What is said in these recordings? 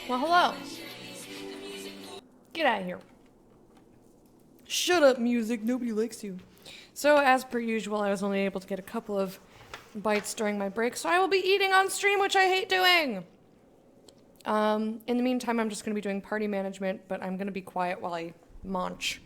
Well, hello. Get out of here. Shut up, music. Nobody likes you. So, as per usual, I was only able to get a couple of bites during my break, so I will be eating on stream, which I hate doing. In the meantime, I'm just going to be doing party management, but I'm going to be quiet while I munch.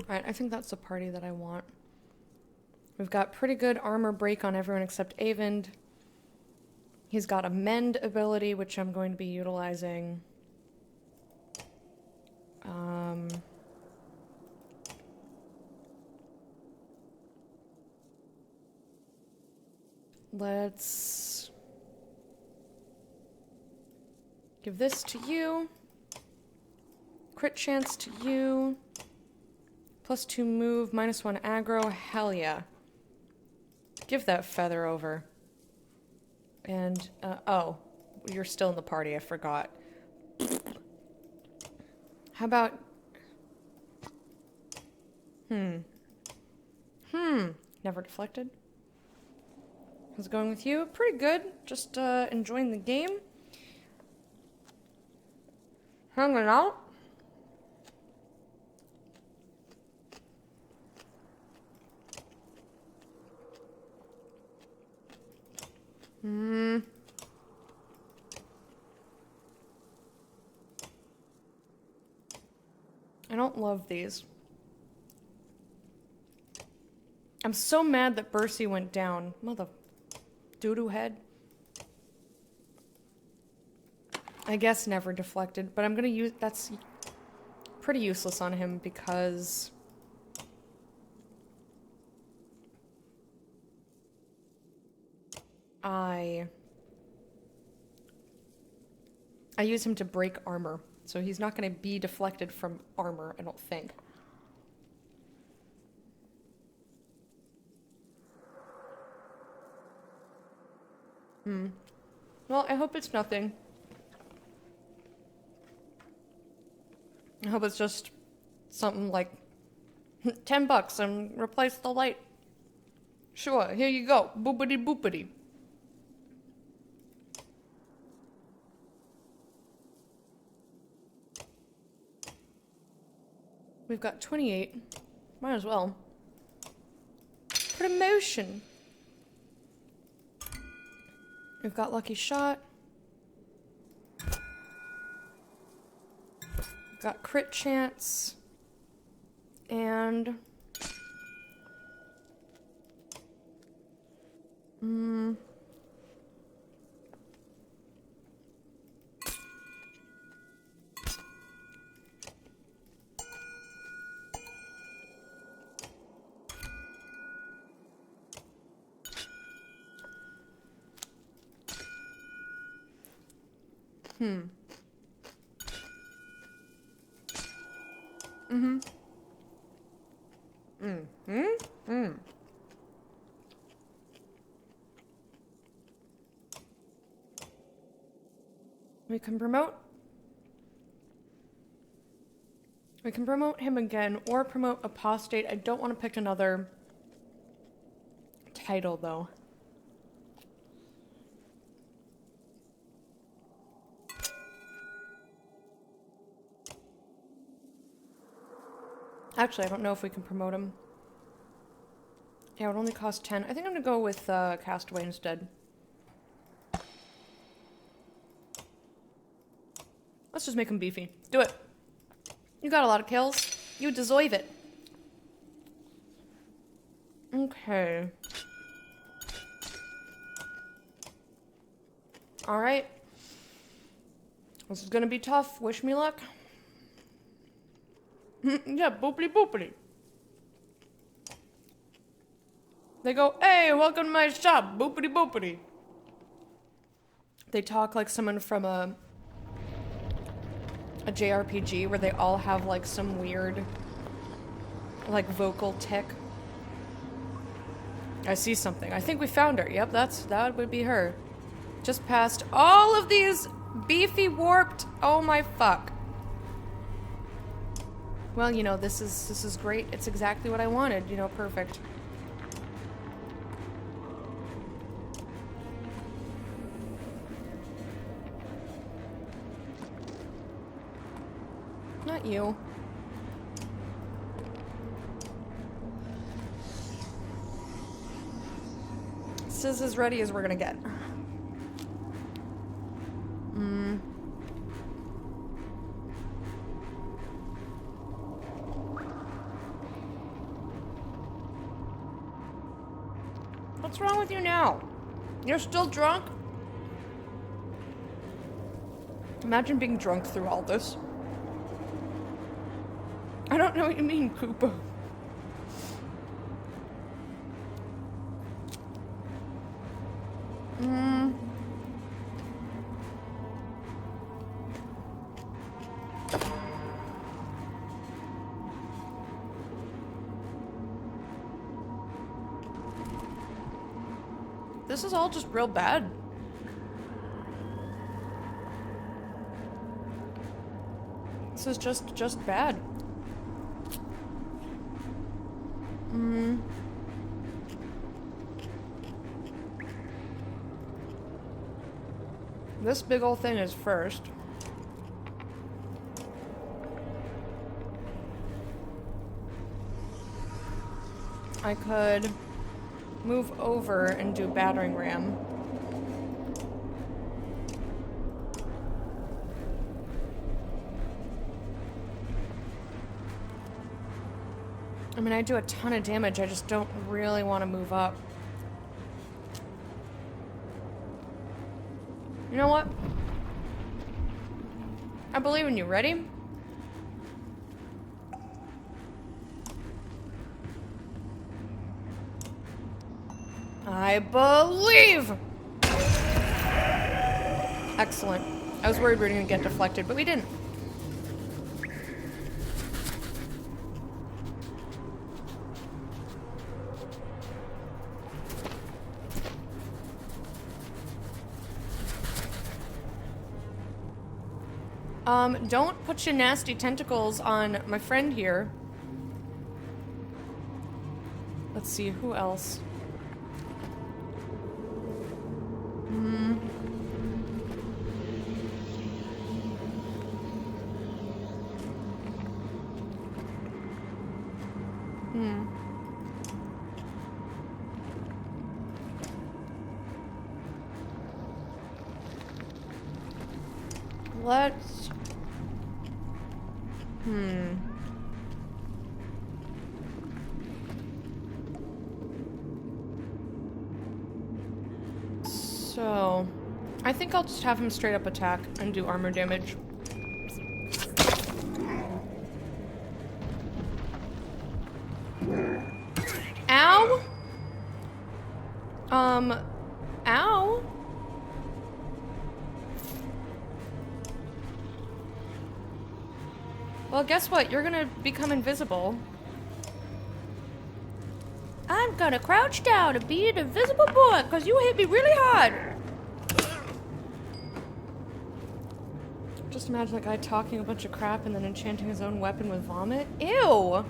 Alright, I think that's the party that I want. We've got pretty good armor break on everyone except Avend. He's got a mend ability, which I'm going to be utilizing. Let's give this to you. Crit chance to you. +2 move, -1 aggro. Hell yeah. Give that feather over. And, oh. You're still in the party, I forgot. How about... Never deflected. How's it going with you? Pretty good. Just, enjoying the game. Hanging out. I don't love these. I'm so mad that Bercy went down. Mother doo-doo head. I guess never deflected, but I'm gonna use... That's pretty useless on him because... I use him to break armor, so he's not going to be deflected from armor, I don't think. Well, I hope it's nothing. I hope it's just something like $10 and replace the light. Sure, here you go. Boopity boopity. We've got 28. Might as well. Promotion. We've got lucky shot. We've got crit chance. And... We can promote. We can promote him again or promote apostate. I don't want to pick another title though. Actually, I don't know if we can promote him. Yeah, it would only cost 10. I think I'm gonna go with Castaway instead. Let's just make him beefy. Do it. You got a lot of kills. You deserve it. Okay. Alright. This is gonna be tough. Wish me luck. Yeah, boopity boopity. They go, hey, welcome to my shop, boopity boopity. They talk like someone from a JRPG where they all have like some weird like vocal tick. I see something. I think we found her. Yep, that would be her. Just past all of these beefy warped. Oh my fuck. Well, you know, this is great. It's exactly what I wanted. You know, perfect. Not you. This is as ready as we're gonna get. What's wrong with you now? You're still drunk? Imagine being drunk through all this. I don't know what you mean, Koopa. This is all just real bad. This is just bad. This big old thing is first. I could move over and do battering ram. I mean, I do a ton of damage, I just don't really want to move up. You know what? I believe in you. Ready? I believe! Excellent. I was worried we were going to get deflected, but we didn't. Don't put your nasty tentacles on my friend here. Let's see, who else? Let's... So... I think I'll just have him straight up attack and do armor damage. Ow! Ow? Well, guess what? You're gonna become invisible. I'm gonna crouch down and be an invisible boy because you hit me really hard. Just imagine that guy talking a bunch of crap and then enchanting his own weapon with vomit. Ew!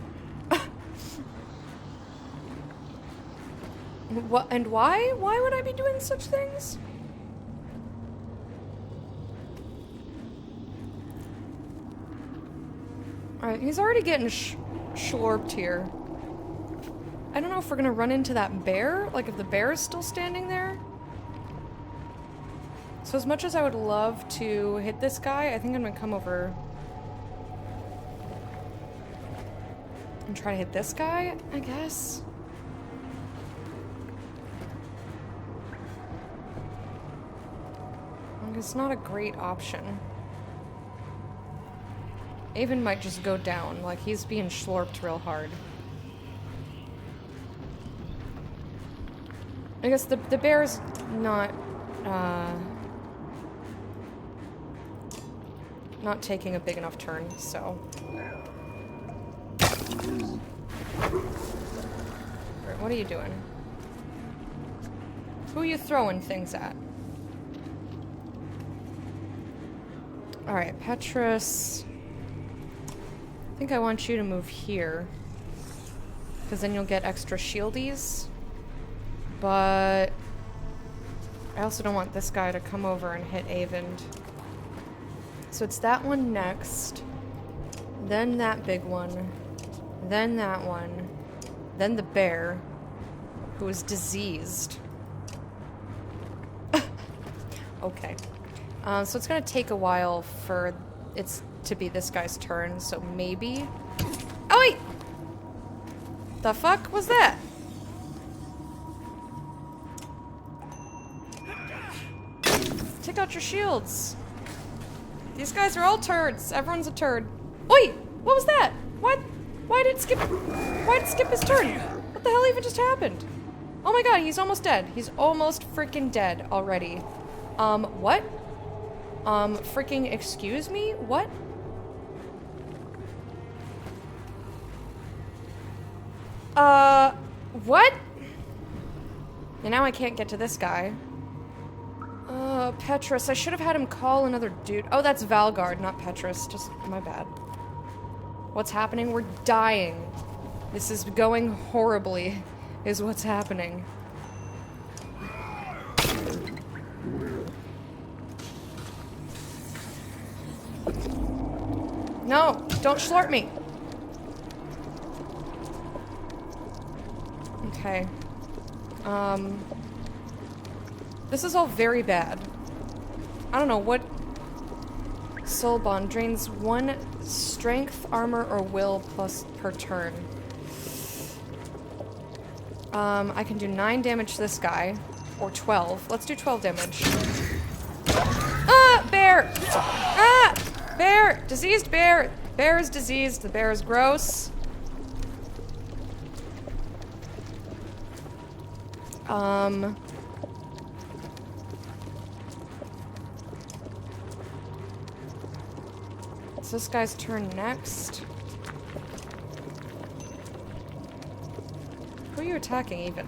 What, and why? Why would I be doing such things? Alright, he's already getting schlorped here. I don't know if we're gonna run into that bear, like if the bear is still standing there. So as much as I would love to hit this guy, I think I'm gonna come over and try to hit this guy, I guess. Like, it's not a great option. Avon might just go down, like he's being schlorped real hard. I guess the bear's not taking a big enough turn, so. Alright, what are you doing? Who are you throwing things at? Alright, Petrus. I think I want you to move here. Because then you'll get extra shieldies. But I also don't want this guy to come over and hit Avond. So it's that one next. Then that big one. Then that one. Then the bear. Who is diseased. Okay. So it's gonna take a while for it to be this guy's turn, so maybe... Oh wait! The fuck was that? Take out your shields. These guys are all turds. Everyone's a turd. Wait! What was that? Why did it skip his turn? What the hell even just happened? Oh my god, he's almost dead. He's almost freaking dead already. What? Freaking excuse me? What? What? And now I can't get to this guy. Petrus. I should have had him call another dude. Oh, that's Valgard, not Petrus. Just my bad. What's happening? We're dying. This is going horribly, is what's happening. No, don't slurp me. Okay. This is all very bad. I don't know what... Soul Bond drains 1 strength, armor, or will plus per turn. I can do 9 damage to this guy. Or 12. Let's do 12 damage. Ah! Bear! Ah! Bear! Diseased bear! Bear is diseased. The bear is gross. It's this guy's turn next. Who are you attacking, even?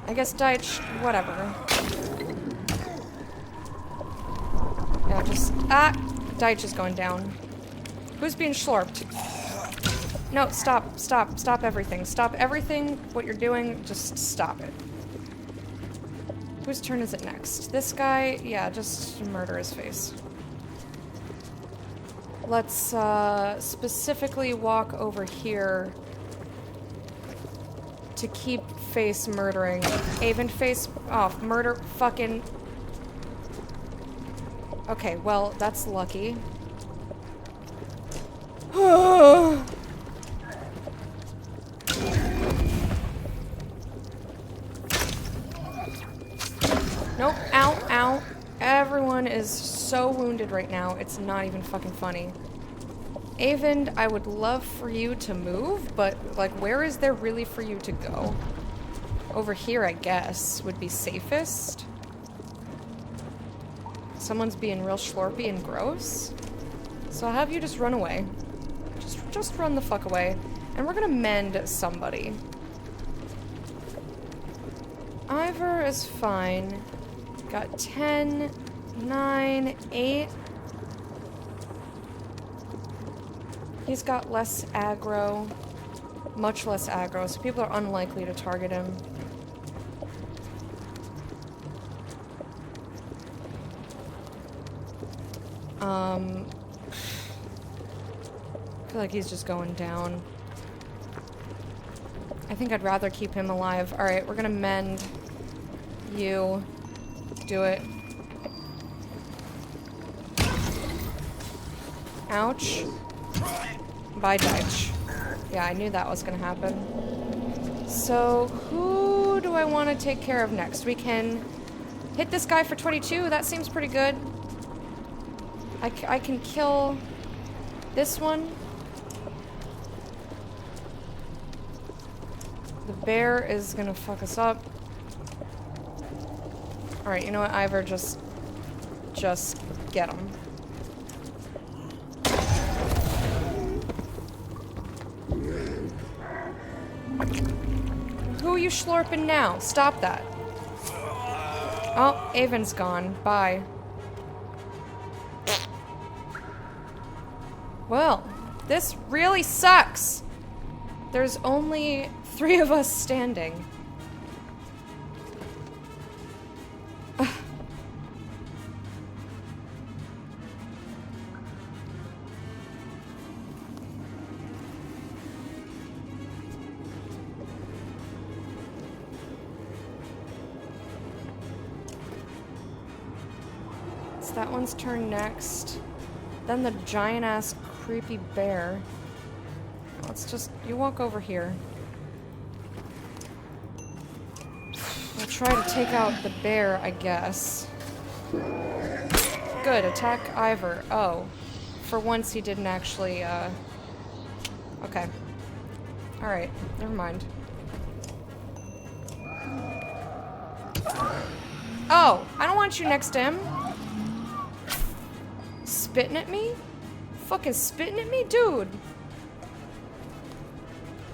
I guess Deitch, whatever. Yeah, just... Ah! Deitch is going down. Who's being slurped? No, stop, stop, stop everything. Stop everything, what you're doing, just stop it. Whose turn is it next? This guy? Yeah, just murder his face. Let's, specifically walk over here to keep face murdering. Avon face off. Murder fucking... Okay, well, that's lucky. Nope. Ow, ow. Everyone is so wounded right now, it's not even fucking funny. Avon, I would love for you to move, but, like, where is there really for you to go? Over here, I guess, would be safest. Someone's being real slurpy and gross. So I'll have you just run away. Just run the fuck away. And we're gonna mend somebody. Ivor is fine. Got 10, 9, 8. He's got less aggro. Much less aggro, so people are unlikely to target him. I feel like he's just going down. I think I'd rather keep him alive. Alright, we're gonna mend you. Do it. Ouch. Bye, Deitch. Yeah, I knew that was gonna happen. So, who do I want to take care of next? We can hit this guy for 22. That seems pretty good. I can kill this one. The bear is gonna fuck us up. Alright, you know what, Ivor, just get him. Who are you slurping now? Stop that. Oh, Avon's gone. Bye. Well, this really sucks. There's only 3 of us standing. It's that one's turn next. Then the giant-ass creepy bear. Let's just... You walk over here. We'll try to take out the bear, I guess. Good, attack Ivor. Oh. For once he didn't actually, Okay. Alright, never mind. Oh, I don't want you next to him. Spitting at me? Fucking spitting at me? Dude!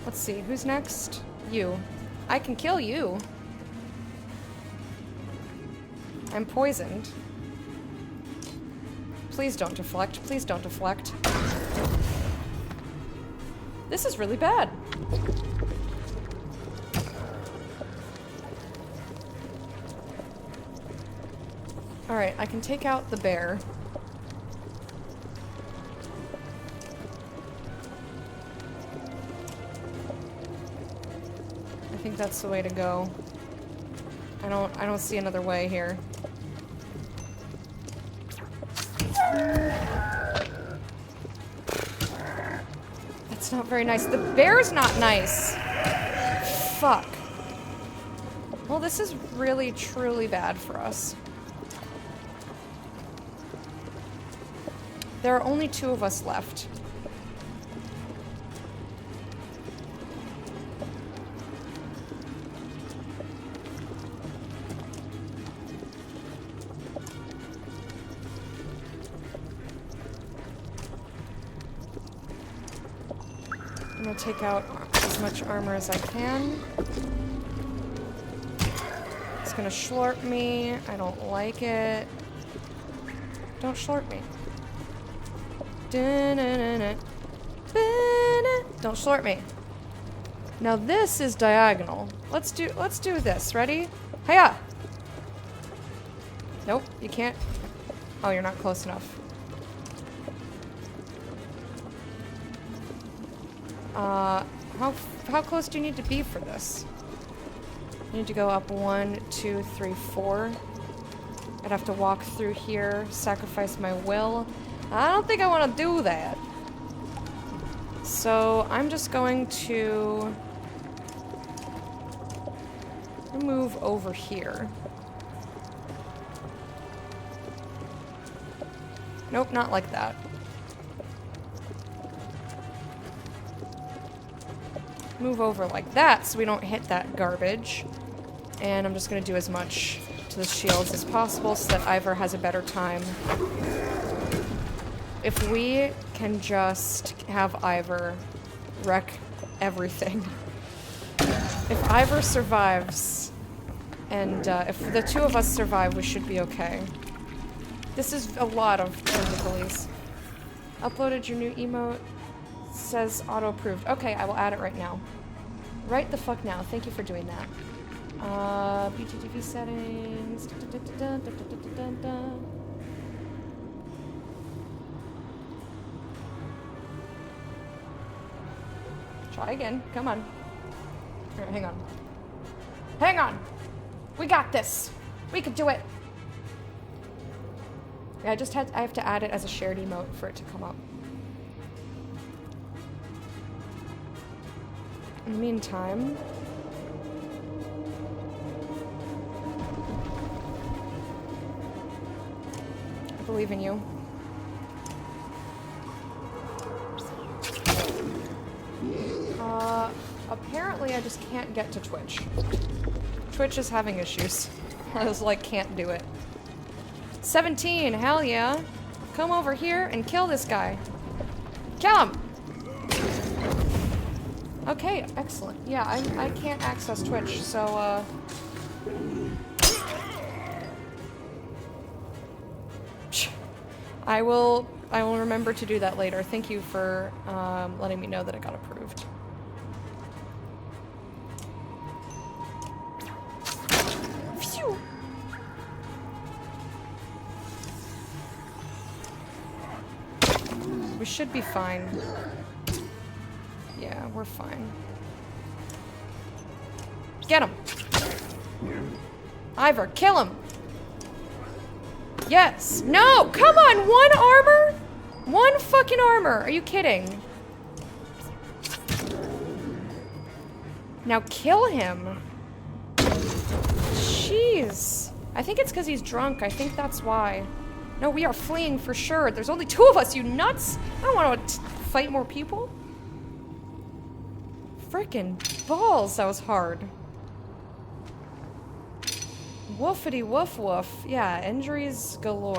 Let's see, who's next? You. I can kill you. I'm poisoned. Please don't deflect. Please don't deflect. This is really bad. Alright, I can take out the bear. I think that's the way to go. I don't see another way here. That's not very nice. The bear's not nice. Fuck. Well, this is really, truly bad for us. There are only 2 of us left. I'm gonna take out as much armor as I can. It's gonna slurp me. I don't like it. Don't slurp me. Don't slurp me. Now this is diagonal. Let's do this. Ready? Hiya! Nope, you can't. Oh, you're not close enough. How close do you need to be for this? You need to go up 1, 2, 3, 4. I'd have to walk through here, sacrifice my will. I don't think I want to do that. So I'm just going to move over here. Nope, not like that. Move over like that so we don't hit that garbage. And I'm just going to do as much to the shields as possible so that Ivor has a better time. If we can just have Ivor wreck everything. If Ivor survives, and if the 2 of us survive, we should be okay. This is a lot of physicalies. Uploaded your new emote. Says auto-approved. Okay, I will add it right now. Right the fuck now. Thank you for doing that. BTTV settings. Try again. Come on. All right, hang on. Hang on! We got this! We could do it! Yeah, I have to add it as a shared emote for it to come up. In the meantime... I believe in you. Apparently I just can't get to Twitch. Twitch is having issues. I was like, can't do it. 17, hell yeah. Come over here and kill this guy. Kill him! Okay, excellent. Yeah, I can't access Twitch, so, I will remember to do that later. Thank you for letting me know that it got approved. Phew. We should be fine. Yeah, we're fine. Get him! Ivor, kill him! Yes! No! Come on! 1 armor? 1 fucking armor! Are you kidding? Now kill him! Jeez. I think it's because he's drunk. I think that's why. No, we are fleeing for sure. There's only 2 of us, you nuts! I don't want to fight more people. Frickin' balls, that was hard. Woofity woof woof. Yeah, injuries galore.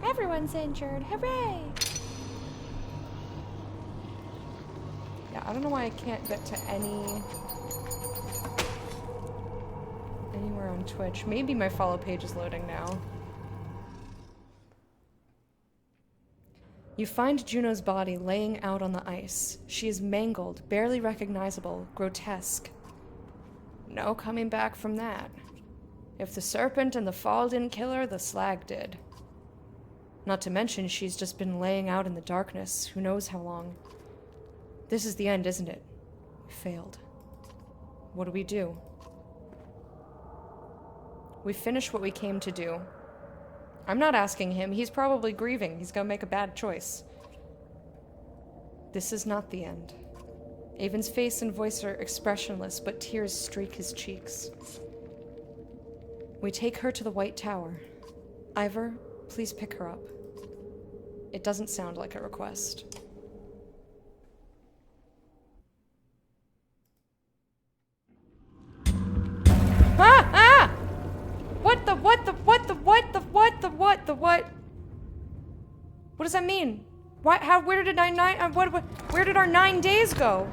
Everyone's injured. Hooray! Yeah, I don't know why I can't get to anywhere on Twitch. Maybe my follow page is loading now. You find Juno's body laying out on the ice. She is mangled, barely recognizable, grotesque. No coming back from that. If the serpent and the fall didn't kill her, the slag did. Not to mention she's just been laying out in the darkness, who knows how long. This is the end, isn't it? We failed. What do we do? We finish what we came to do. I'm not asking him. He's probably grieving. He's gonna make a bad choice. This is not the end. Avon's face and voice are expressionless, but tears streak his cheeks. We take her to the White Tower. Ivor, please pick her up. It doesn't sound like a request. Ah! Ah! What the? What does that mean? Where did our 9 days go?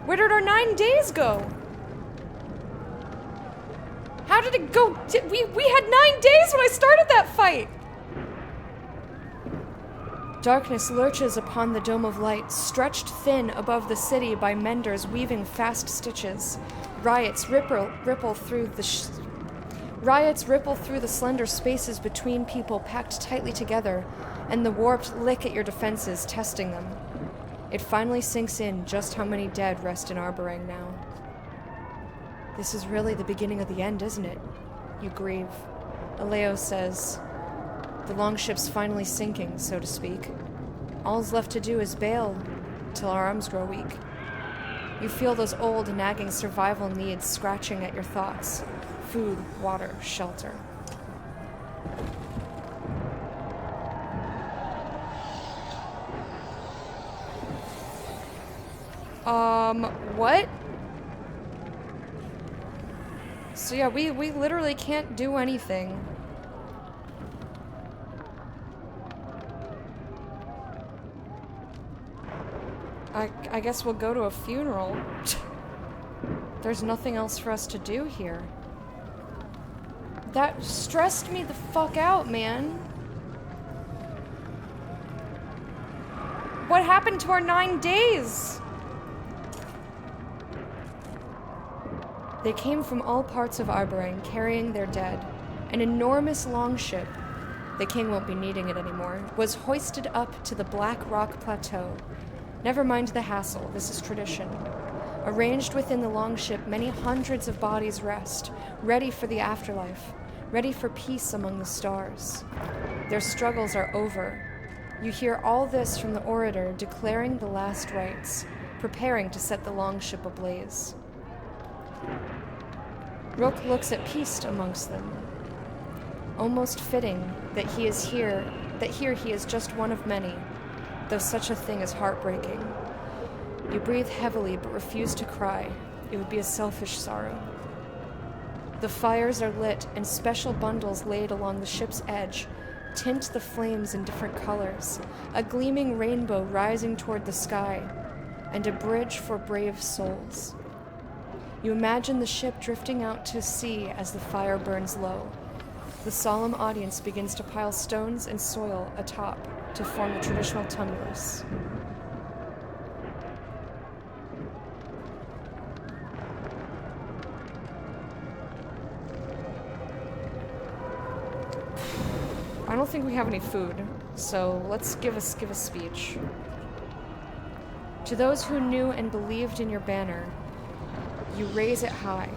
Where did our 9 days go? How did it go? We had 9 days when I started that fight! Darkness lurches upon the dome of light, stretched thin above the city by menders weaving fast stitches. Riots ripple through the slender spaces between people packed tightly together, and the warped lick at your defenses, testing them. It finally sinks in just how many dead rest in Arborang now. This is really the beginning of the end, isn't it? You grieve. Aleo says, the longship's finally sinking, so to speak. All's left to do is bail till our arms grow weak. You feel those old, nagging survival needs scratching at your thoughts. Food, water, shelter. What? So yeah, we literally can't do anything. I guess we'll go to a funeral. There's nothing else for us to do here. That stressed me the fuck out, man. What happened to our 9 days? They came from all parts of Arborang, carrying their dead. An enormous longship, the king won't be needing it anymore, was hoisted up to the Black Rock Plateau. Never mind the hassle, this is tradition. Arranged within the longship, many hundreds of bodies rest, ready for the afterlife, ready for peace among the stars. Their struggles are over. You hear all this from the orator declaring the last rites, preparing to set the longship ablaze. Rook looks at peace amongst them. Almost fitting that he is here, that here he is just one of many, though such a thing is heartbreaking. You breathe heavily but refuse to cry. It would be a selfish sorrow. The fires are lit and special bundles laid along the ship's edge tint the flames in different colors, a gleaming rainbow rising toward the sky, and a bridge for brave souls. You imagine the ship drifting out to sea as the fire burns low. The solemn audience begins to pile stones and soil atop to form the traditional tumulus. I don't think we have any food, so let's give a speech. To those who knew and believed in your banner, you raise it high.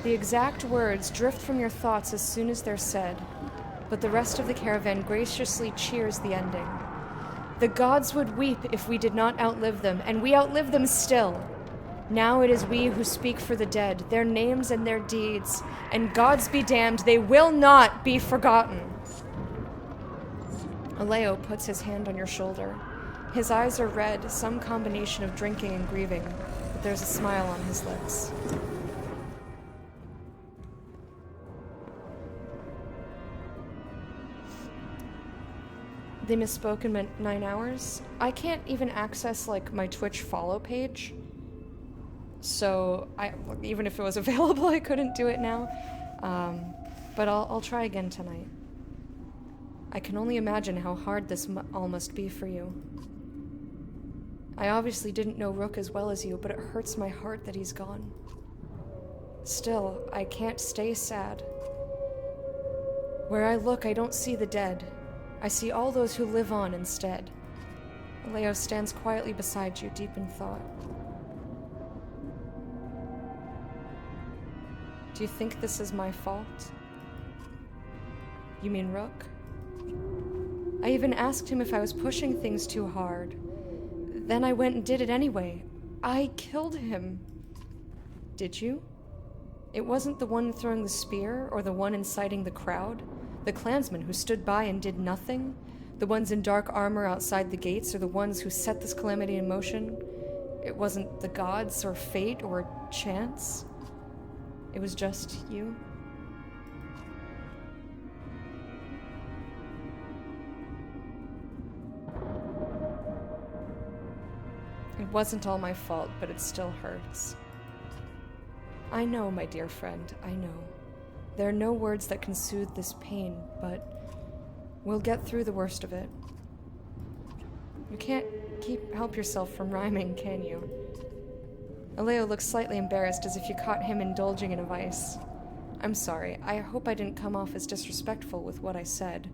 The exact words drift from your thoughts as soon as they're said, but the rest of the caravan graciously cheers the ending. The gods would weep if we did not outlive them, and we outlive them still. Now it is we who speak for the dead, their names and their deeds, and gods be damned, they will not be forgotten. Aleo puts his hand on your shoulder. His eyes are red, some combination of drinking and grieving, but there's a smile on his lips. They misspoke and meant 9 hours. I can't even access, like, my Twitch follow page. So, even if it was available, I couldn't do it now. But I'll try again tonight. I can only imagine how hard this all must be for you. I obviously didn't know Rook as well as you, but it hurts my heart that he's gone. Still, I can't stay sad. Where I look, I don't see the dead. I see all those who live on instead. Leo stands quietly beside you, deep in thought. Do you think this is my fault? You mean Rook? I even asked him if I was pushing things too hard. Then I went and did it anyway. I killed him. Did you? It wasn't the one throwing the spear or the one inciting the crowd? The clansmen who stood by and did nothing? The ones in dark armor outside the gates are the ones who set this calamity in motion? It wasn't the gods or fate or chance? It was just you? It wasn't all my fault, but it still hurts. I know, my dear friend, I know. There are no words that can soothe this pain, but we'll get through the worst of it. You can't help yourself from rhyming, can you? Aleo looks slightly embarrassed, as if you caught him indulging in a vice. I'm sorry. I hope I didn't come off as disrespectful with what I said.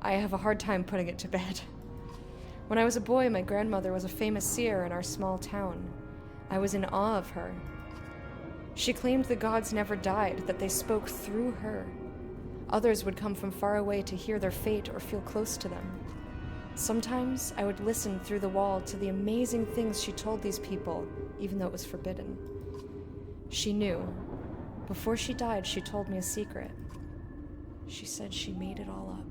I have a hard time putting it to bed. When I was a boy, my grandmother was a famous seer in our small town. I was in awe of her. She claimed the gods never died, that they spoke through her. Others would come from far away to hear their fate or feel close to them. Sometimes I would listen through the wall to the amazing things she told these people, even though it was forbidden. She knew. Before she died, she told me a secret. She said she made it all up.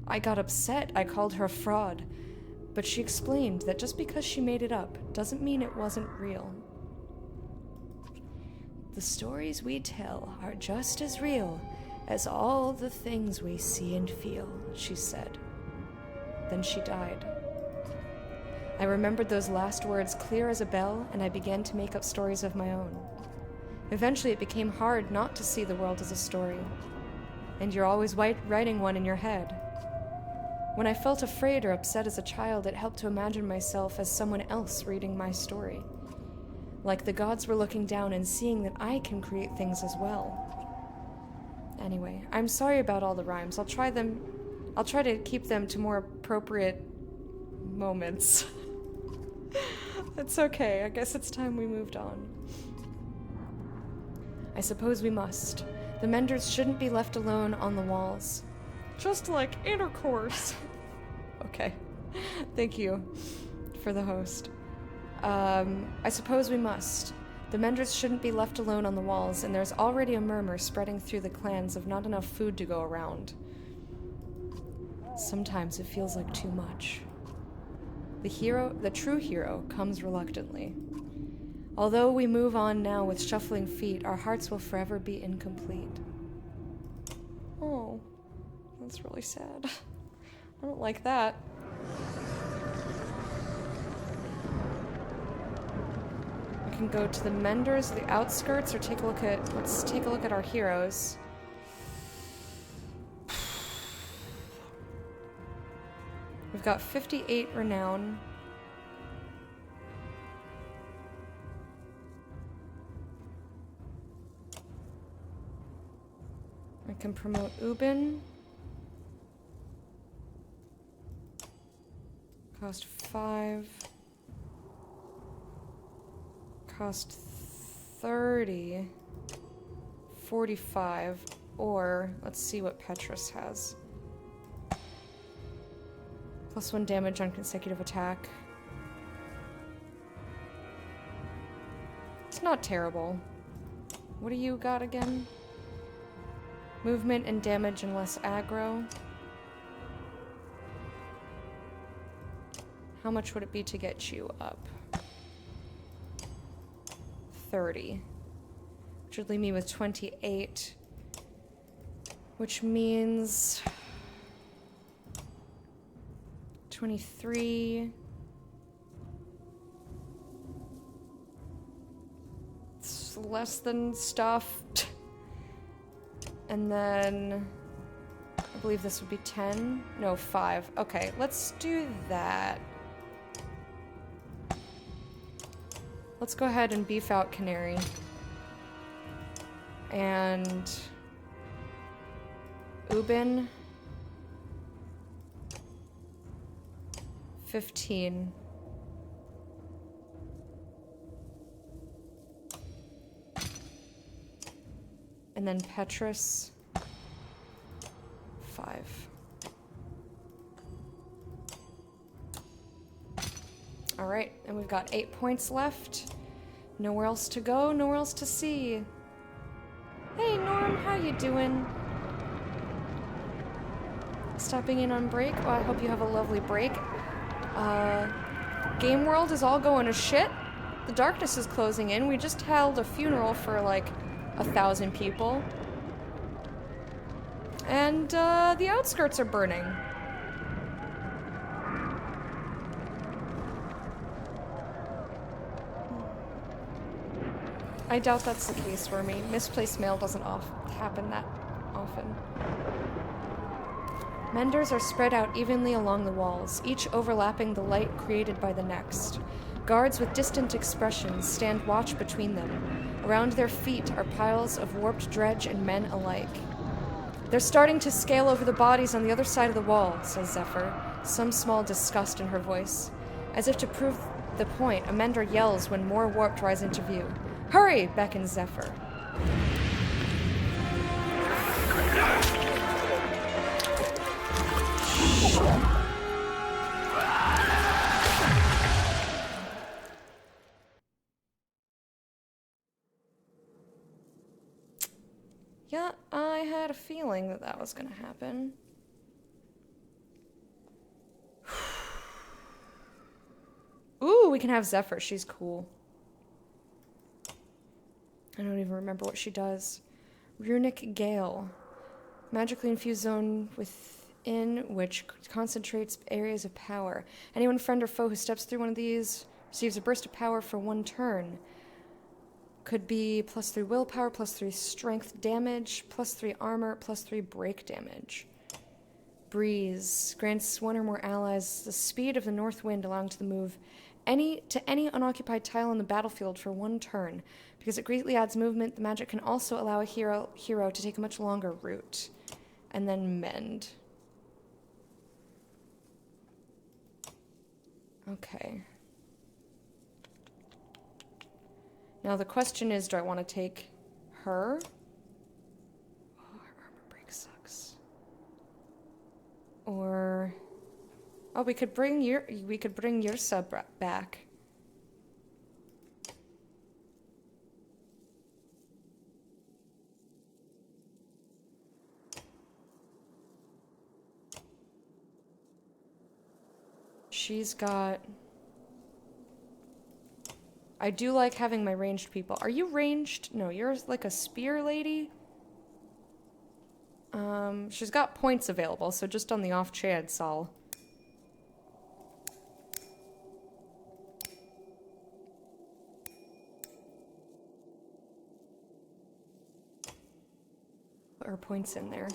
I got upset. I called her a fraud. But she explained that just because she made it up doesn't mean it wasn't real. The stories we tell are just as real as all the things we see and feel, she said. Then she died. I remembered those last words clear as a bell, and I began to make up stories of my own. Eventually, it became hard not to see the world as a story. And you're always writing one in your head. When I felt afraid or upset as a child, it helped to imagine myself as someone else reading my story. Like the gods were looking down and seeing that I can create things as well. Anyway, I'm sorry about all the rhymes. I'll try to keep them to more appropriate moments. It's okay. I guess it's time we moved on. I suppose we must. The menders shouldn't be left alone on the walls. Just like intercourse. Okay. Thank you for the host. I suppose we must. The menders shouldn't be left alone on the walls, and there's already a murmur spreading through the clans of not enough food to go around. Sometimes it feels like too much. The true hero, comes reluctantly. Although we move on now with shuffling feet, our hearts will forever be incomplete. Oh. That's really sad. I don't like that. We can go to the menders, the outskirts, or let's take a look at our heroes. We've got 58 renown. I can promote Ubin. Cost 5. Cost 30. 45. Or, let's see what Petrus has. +1 damage on consecutive attack. It's not terrible. What do you got again? Movement and damage and less aggro. How much would it be to get you up? 30. Which would leave me with 28. Which means 23. It's less than stuff. And then I believe this would be 10. No, 5. Okay, let's do that. Let's go ahead and beef out Canary. And Ubin, 15. And then Petrus, 5. All right, and we've got 8 points left. Nowhere else to go, nowhere else to see. Hey Norm, how you doing? Stopping in on break? Well, I hope you have a lovely break. Game world is all going to shit. The darkness is closing in. We just held a funeral for like 1,000 people. And the outskirts are burning. I doubt that's the case for me. Misplaced mail doesn't happen that often. Menders are spread out evenly along the walls, each overlapping the light created by the next. Guards with distant expressions stand watch between them. Around their feet are piles of warped dredge and men alike. They're starting to scale over the bodies on the other side of the wall, says Zephyr, some small disgust in her voice. As if to prove the point, a Mender yells when more warped rise into view. Hurry, beckons Zephyr. Yeah, I had a feeling that that was gonna happen. Ooh, we can have Zephyr. She's cool. I don't even remember what she does. Runic Gale. Magically infused zone within which concentrates areas of power. Anyone, friend or foe who steps through one of these receives a burst of power for 1 turn. Could be +3 willpower, +3 strength damage, +3 armor, +3 break damage. Breeze. Grants 1 or more allies the speed of the north wind, allowing to move to any unoccupied tile on the battlefield for 1 turn. Because it greatly adds movement, the magic can also allow a hero to take a much longer route. And then mend. Okay. Now the question is, do I want to take her? Oh, her armor break sucks. Or oh, we could bring Yursa back. She's got... I do like having my ranged people. Are you ranged? No, you're like a spear lady? She's got points available, so just on the off chance, I'll... put her points in there.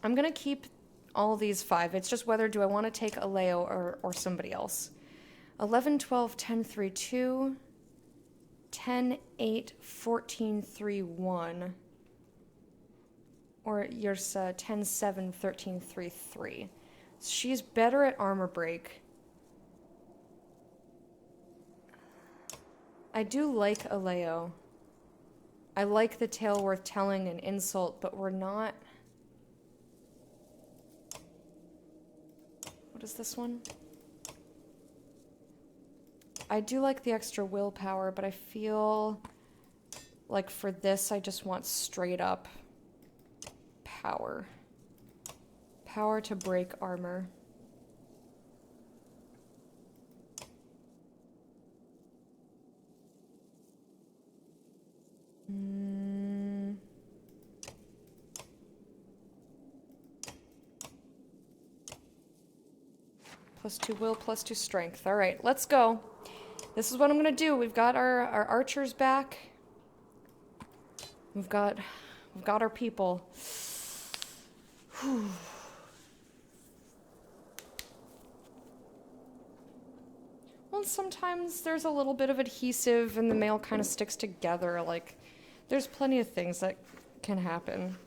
I'm gonna keep all these 5. It's just whether do I want to take Aleo or somebody else. 11, 12, 10, 3, 2, 10, 8, 14, 3, 1. Or Yursa, 10, 7, 13, 3, 3. She's better at armor break. I do like Aleo. I like the tale worth telling and insult, but we're not... What is this one? I do like the extra willpower, but I feel like for this I just want straight up power. Power to break armor. +2 will, +2 strength. All right, let's go. This is what I'm gonna do. We've got our archers back. We've got our people. Whew. Well, sometimes there's a little bit of adhesive and the mail kind of sticks together. Like, there's plenty of things that can happen.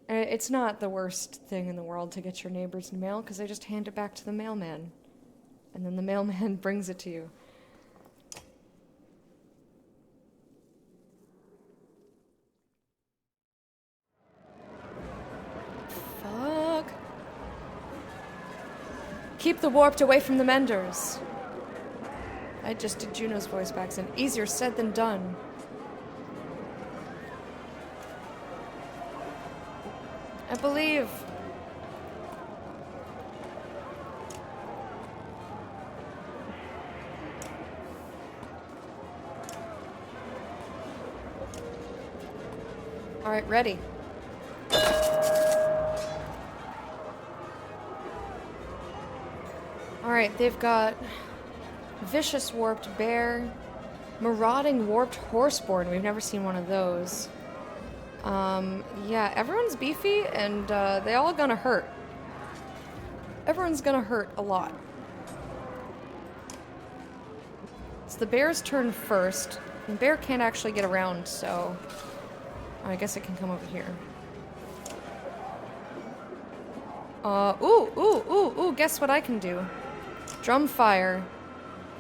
And it's not the worst thing in the world to get your neighbor's mail because they just hand it back to the mailman. And then the mailman brings it to you. Fuck. Keep the warped away from the menders. I just did Juno's voice back then. Easier said than done. I believe. All right, ready. All right, they've got vicious warped bear, marauding warped horseborn. We've never seen one of those. Yeah, everyone's beefy and they all gonna hurt. Everyone's gonna hurt a lot. It's the bear's turn first. The bear can't actually get around, so I guess it can come over here. Ooh, guess what I can do? Drum fire.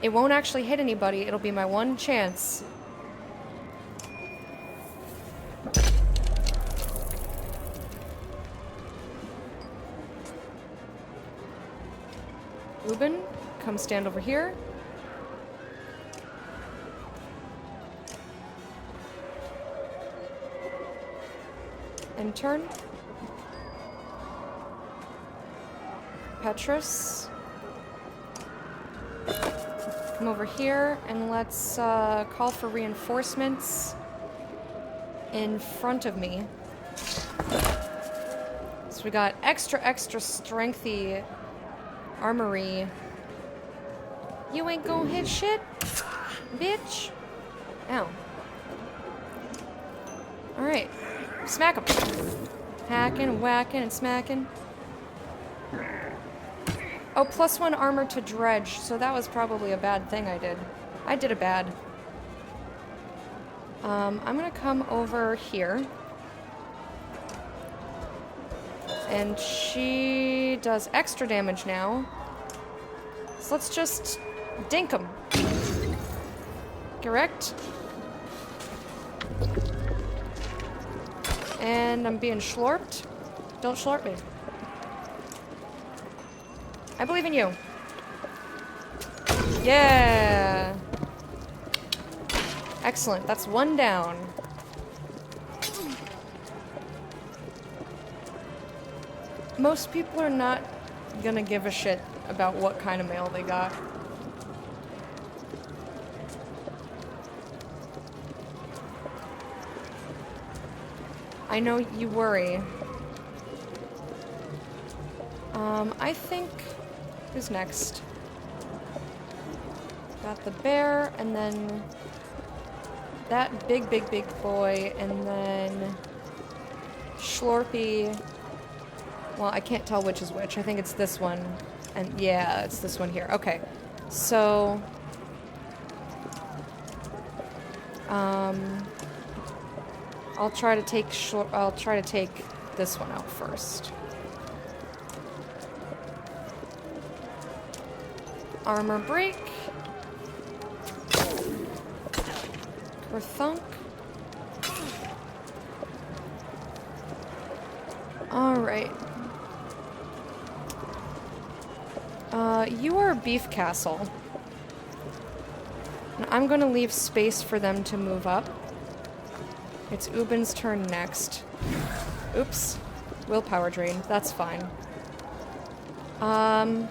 It won't actually hit anybody. It'll be my one chance. Ruben, come stand over here. And turn. Petrus. Come over here and let's call for reinforcements in front of me. So we got extra strengthy armory. You ain't gonna hit shit, bitch. Ow. Alright. Smack him. Hacking, whacking, and smacking. Oh, +1 armor to dredge, so that was probably a bad thing I did. I did a bad. I'm gonna come over here. And she does extra damage now. So let's just dink him. Correct? And I'm being schlorped. Don't schlorp me. I believe in you. Yeah. Excellent. That's one down. Most people are not gonna give a shit about what kind of mail they got. I know you worry. I think... Who's next? Got the bear, and then... That big boy, and then... Schlorpy... Well, I can't tell which is which. I think it's this one. And yeah, it's this one here. Okay. So... I'll try to take this one out first. Armor break. Kerthunk. Alright. You are Beef Castle. And I'm gonna leave space for them to move up. It's Ubin's turn next. Oops. Willpower drain. That's fine. Down.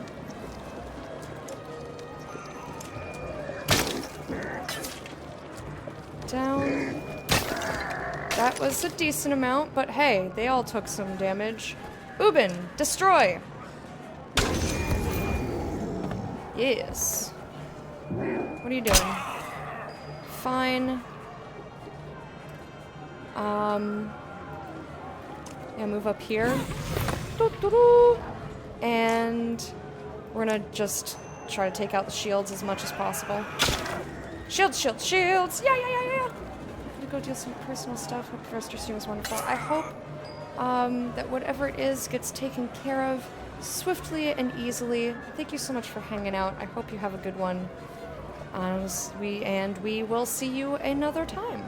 That was a decent amount, but hey, they all took some damage. Ubin, destroy! Yes. What are you doing? Fine. Yeah, move up here. And we're gonna just try to take out the shields as much as possible. Shields, shields, shields! Yeah, yeah, yeah, yeah! I'm gonna go do some personal stuff. Hope the rest of your stream was wonderful. I hope that whatever it is gets taken care of swiftly and easily. Thank you so much for hanging out. I hope you have a good one. We will see you another time.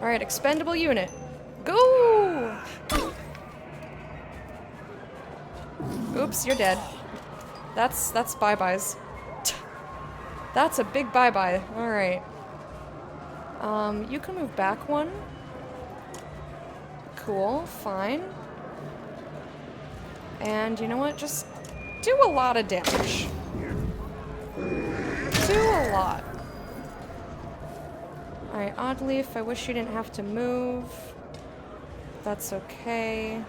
Alright, expendable unit. Go! Oops, you're dead. That's bye-byes. That's a big bye-bye. Alright. You can move back one. Cool, fine. And you know what? Just do a lot of damage. Do a lot. Alright, Oddleaf, I wish you didn't have to move. That's okay.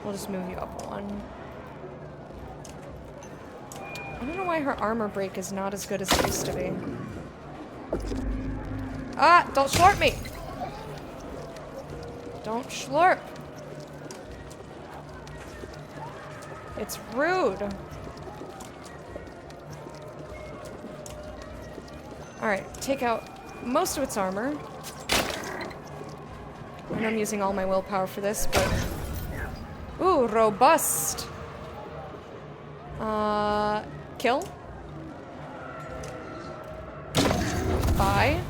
We'll just move you up one. I don't know why her armor break is not as good as it used to be. Ah! Don't slurp me! Don't slurp! It's rude. Alright, take out most of its armor. And I'm using all my willpower for this, but... Ooh, robust! Kill? Bye.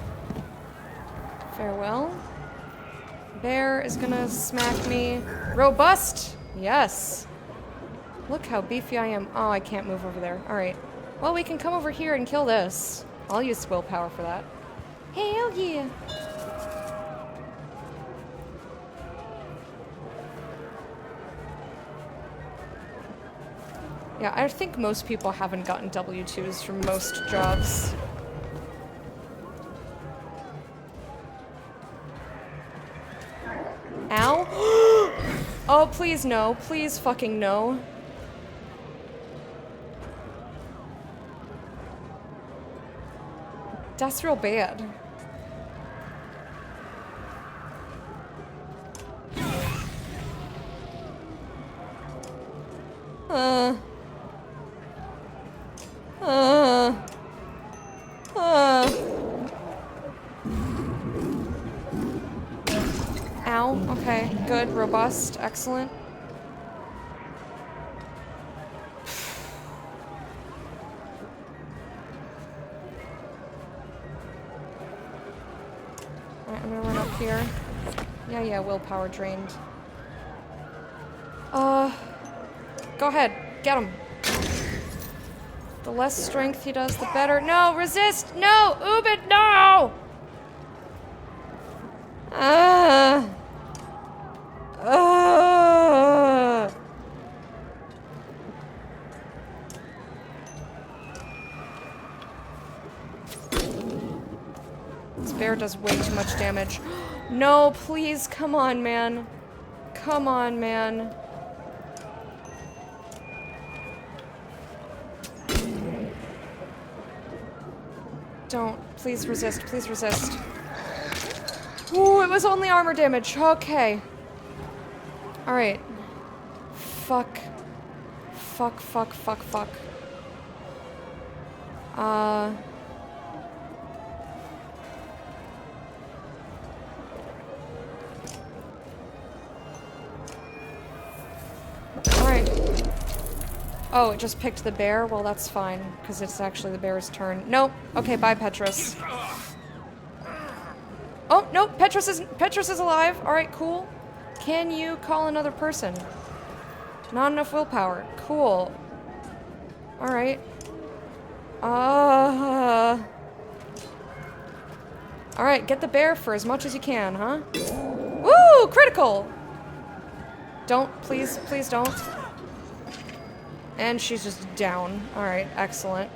Farewell. Bear is gonna smack me. Robust! Yes! Look how beefy I am. Oh, I can't move over there. Alright. Well, we can come over here and kill this. I'll use willpower for that. Hell yeah! Yeah, I think most people haven't gotten W2s from most jobs. Ow? Oh, please no. Please fucking no. That's real bad. Ow. Okay. Good. Robust. Excellent. Alright, I'm gonna run up here. Yeah, willpower drained. Go ahead. Get him. The less strength he does, the better. No! Resist! No! Ubid, no! This bear does way too much damage. No, please, come on, man. Come on, man. Don't. Please resist. Please resist. Ooh, it was only armor damage. Okay. Alright. Fuck. Fuck, fuck, fuck, fuck. Alright. Oh, it just picked the bear? Well, that's fine, because it's actually the bear's turn. Nope. Okay, bye, Petrus. Oh, no, Petrus is alive. Alright, cool. Can you call another person? Not enough willpower. Cool. Alright. Alright, get the bear for as much as you can, huh? Woo! Critical! Don't, please, please don't. And she's just down. Alright, excellent.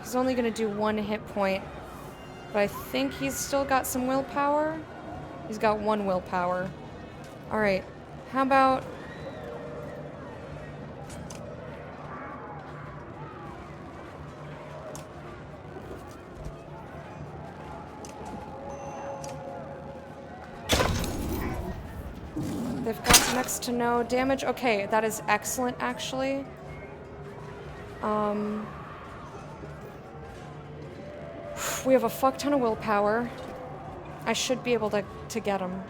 He's only gonna do 1 hit point, but I think he's still got some willpower. He's got 1 willpower. Alright, how about... They've got next to no damage. Okay, that is excellent, actually. We have a fuck ton of willpower. I should be able to get him.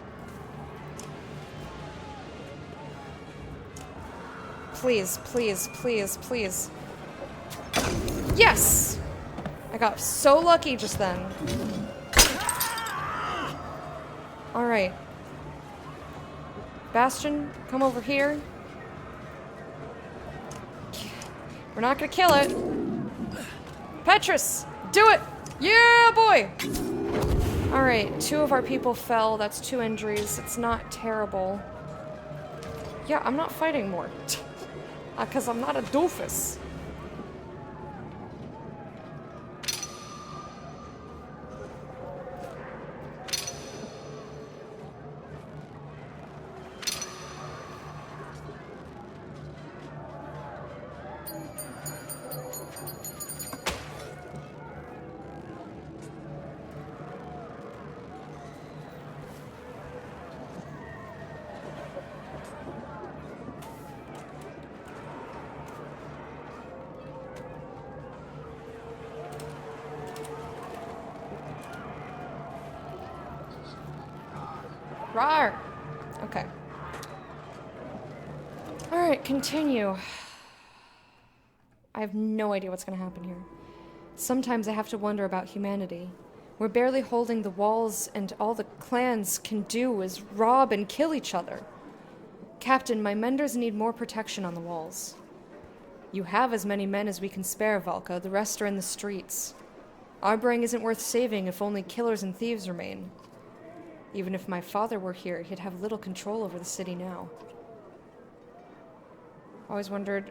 Please, please, please, please. Yes! I got so lucky just then. Alright. Bastion, come over here. We're not gonna kill it. Petrus, do it! Yeah, boy! Alright, 2 of our people fell. That's 2 injuries. It's not terrible. Yeah, I'm not fighting more. Because I'm not a doofus. Rawr! Okay. Alright, continue. I have no idea what's gonna happen here. Sometimes I have to wonder about humanity. We're barely holding the walls, and all the clans can do is rob and kill each other. Captain, my menders need more protection on the walls. You have as many men as we can spare, Valka. The rest are in the streets. Arbrang isn't worth saving if only killers and thieves remain. Even if my father were here, he'd have little control over the city now. Always wondered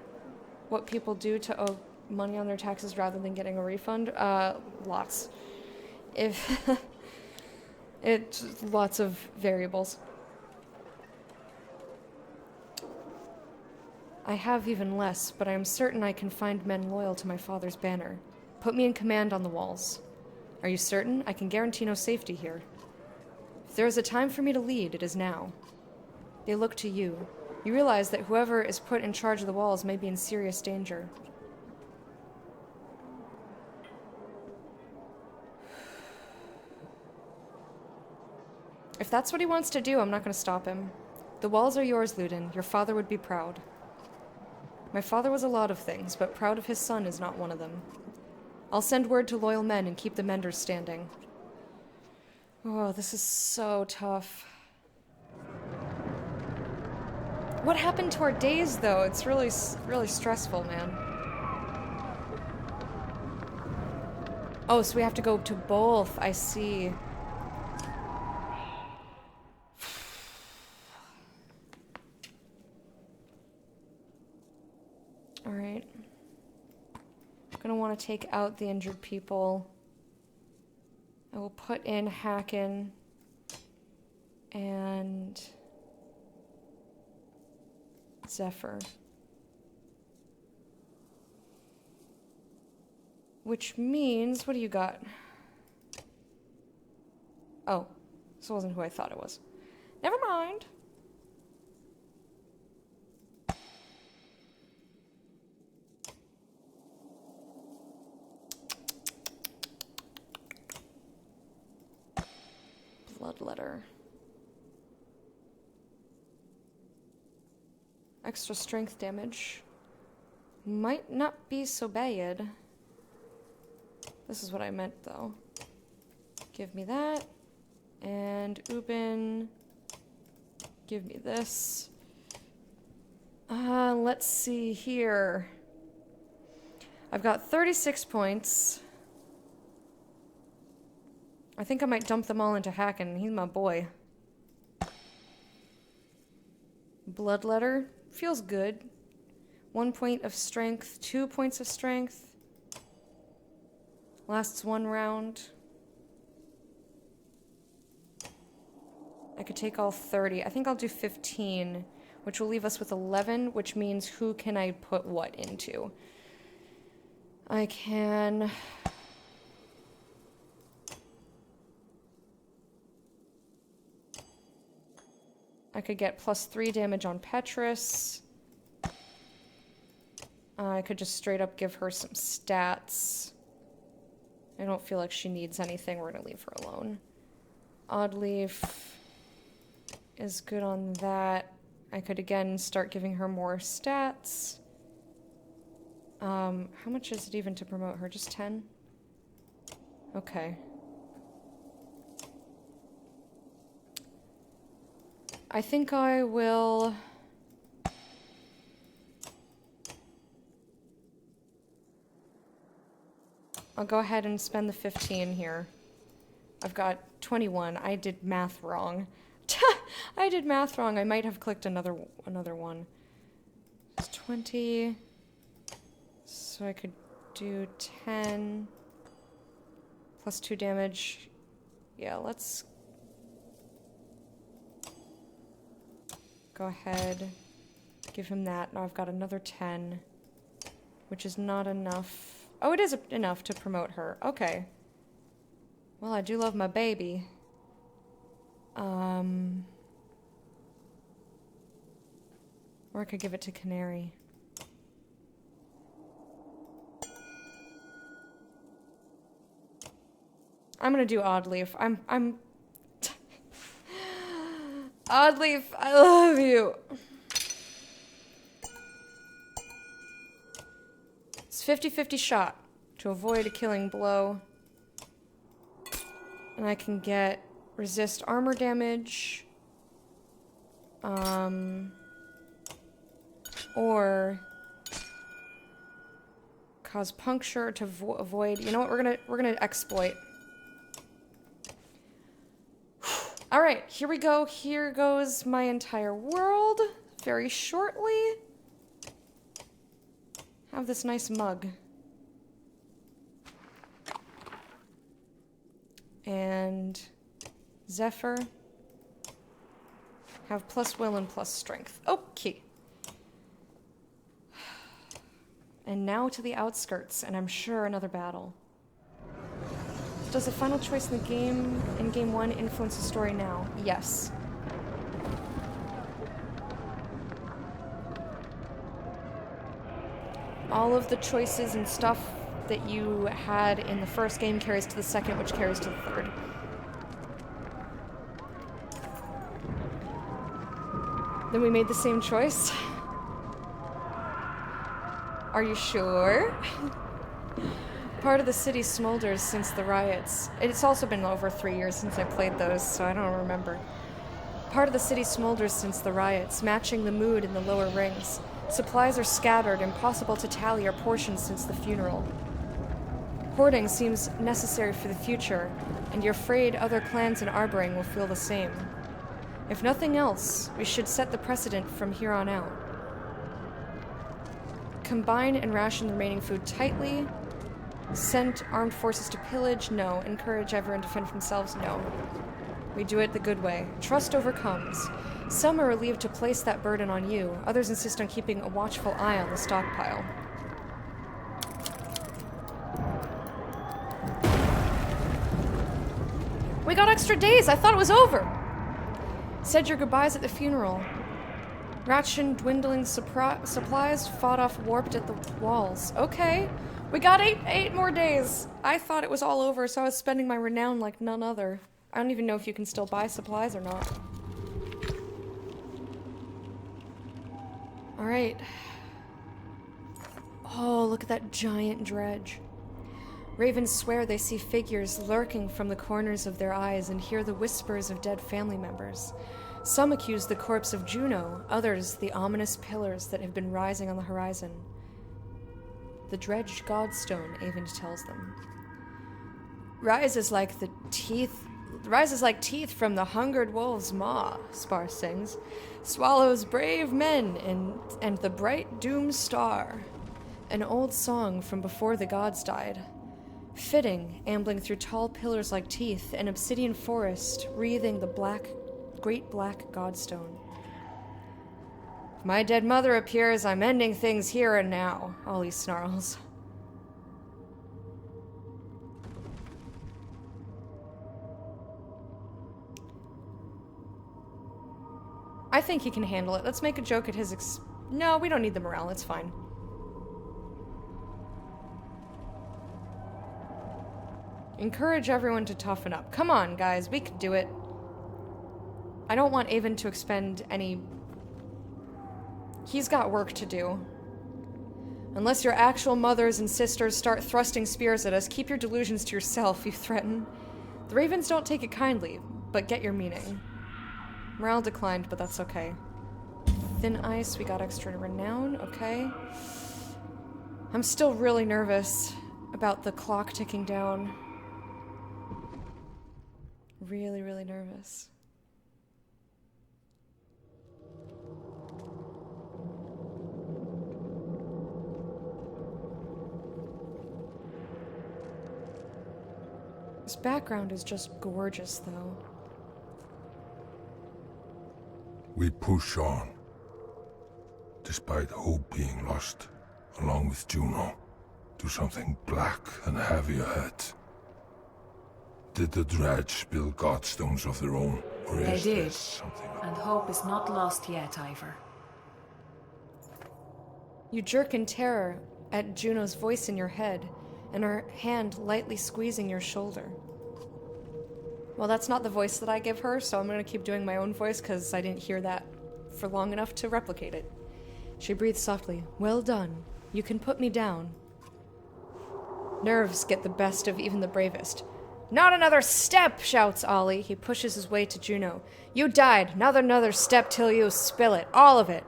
what people do to owe money on their taxes rather than getting a refund. Lots. It's lots of variables. I have even less, but I am certain I can find men loyal to my father's banner. Put me in command on the walls. Are you certain? I can guarantee no safety here. If there is a time for me to lead, it is now. They look to you. You realize that whoever is put in charge of the walls may be in serious danger. If that's what he wants to do, I'm not going to stop him. The walls are yours, Ludin. Your father would be proud. My father was a lot of things, but proud of his son is not one of them. I'll send word to loyal men and keep the menders standing. Oh, this is so tough. What happened to our days, though? It's really stressful, man. Oh, so we have to go to both. I see. Alright. I'm gonna want to take out the injured people. I will put in Hacken and Zephyr. Which means, what do you got? Oh, this wasn't who I thought it was. Never mind. Bloodletter. Extra strength damage. Might not be so bad. This is what I meant, though. Give me that. And Ubin. Give me this. Let's see here. I've got 36 points. I think I might dump them all into Hacken. He's my boy. Bloodletter. Feels good. 1 point of strength. 2 points of strength. Lasts 1 round. I could take all 30. I think I'll do 15, which will leave us with 11, which means who can I put what into? I can... I could get +3 damage on Petrus. I could just straight up give her some stats. I don't feel like she needs anything. We're gonna leave her alone. Oddleaf is good on that. I could again start giving her more stats. How much is it even to promote her? Just 10? Okay. I think I will... I'll go ahead and spend the 15 here. I've got 21. I did math wrong. I did math wrong. I might have clicked another one. It's 20. So I could do 10. +2 damage. Yeah, let's... go ahead, give him that. Now I've got another 10, which is not enough. Oh, it is enough to promote her. Okay. Well, I do love my baby. Or I could give it to Canary. I'm gonna do Oddleaf. I'm Oddleaf, I love you. It's 50-50 shot to avoid a killing blow. And I can get resist armor damage. Or cause puncture to avoid. You know what? We're gonna exploit. All right, here we go. Here goes my entire world. Very shortly. Have this nice mug. And Zephyr. Have +will and +strength. Okay. And now to the outskirts, and I'm sure another battle. Does the final choice in the game, in Game 1, influence the story now? Yes. All of the choices and stuff that you had in the first game carries to the second, which carries to the third. Then we made the same choice. Are you sure? Part of the city smolders since the riots. It's also been over 3 years since I played those, so I don't remember. Part of the city smolders since the riots, matching the mood in the lower rings. Supplies are scattered, impossible to tally our portions since the funeral. Hoarding seems necessary for the future, and you're afraid other clans in Arbering will feel the same. If nothing else, we should set the precedent from here on out. Combine and ration the remaining food tightly. Send armed forces to pillage? No. Encourage everyone to fend for themselves? No. We do it the good way. Trust overcomes. Some are relieved to place that burden on you. Others insist on keeping a watchful eye on the stockpile. We got extra days! I thought it was over! Said your goodbyes at the funeral. Ration dwindling supplies fought off warped at the walls. Okay. We got eight more days. I thought it was all over, so I was spending my renown like none other. I don't even know if you can still buy supplies or not. Alright. Oh, look at that giant dredge. Ravens swear they see figures lurking from the corners of their eyes and hear the whispers of dead family members. Some accuse the corpse of Juno, others the ominous pillars that have been rising on the horizon. The dredged godstone, Avon tells them. Rises like teeth from the hungered wolf's maw, Spar sings. Swallows brave men and the bright doomed star. An old song from before the gods died. Fitting, ambling through tall pillars like teeth, an obsidian forest wreathing the great black godstone. If my dead mother appears, I'm ending things here and now, Ollie snarls. I think he can handle it. Let's make a joke at his No, we don't need the morale. It's fine. Encourage everyone to toughen up. Come on, guys. We can do it. I don't want Avon to expend any... He's got work to do. Unless your actual mothers and sisters start thrusting spears at us, keep your delusions to yourself, you threaten. The Ravens don't take it kindly, but get your meaning. Morale declined, but that's okay. Thin ice, we got extra renown, okay. I'm still really nervous about the clock ticking down. Really, really nervous. This background is just gorgeous, though. We push on, despite hope being lost, along with Juno, to something black and heavy ahead. Did the dredge build godstones of their own, or they is did, this something else? And hope is not lost yet, Ivor. You jerk in terror at Juno's voice in your head, and her hand lightly squeezing your shoulder. Well, that's not the voice that I give her, so I'm gonna keep doing my own voice because I didn't hear that for long enough to replicate it. She breathes softly. Well done. You can put me down. Nerves get the best of even the bravest. Not another step, shouts Ollie. He pushes his way to Juno. You died. Not another step till you spill it. All of it.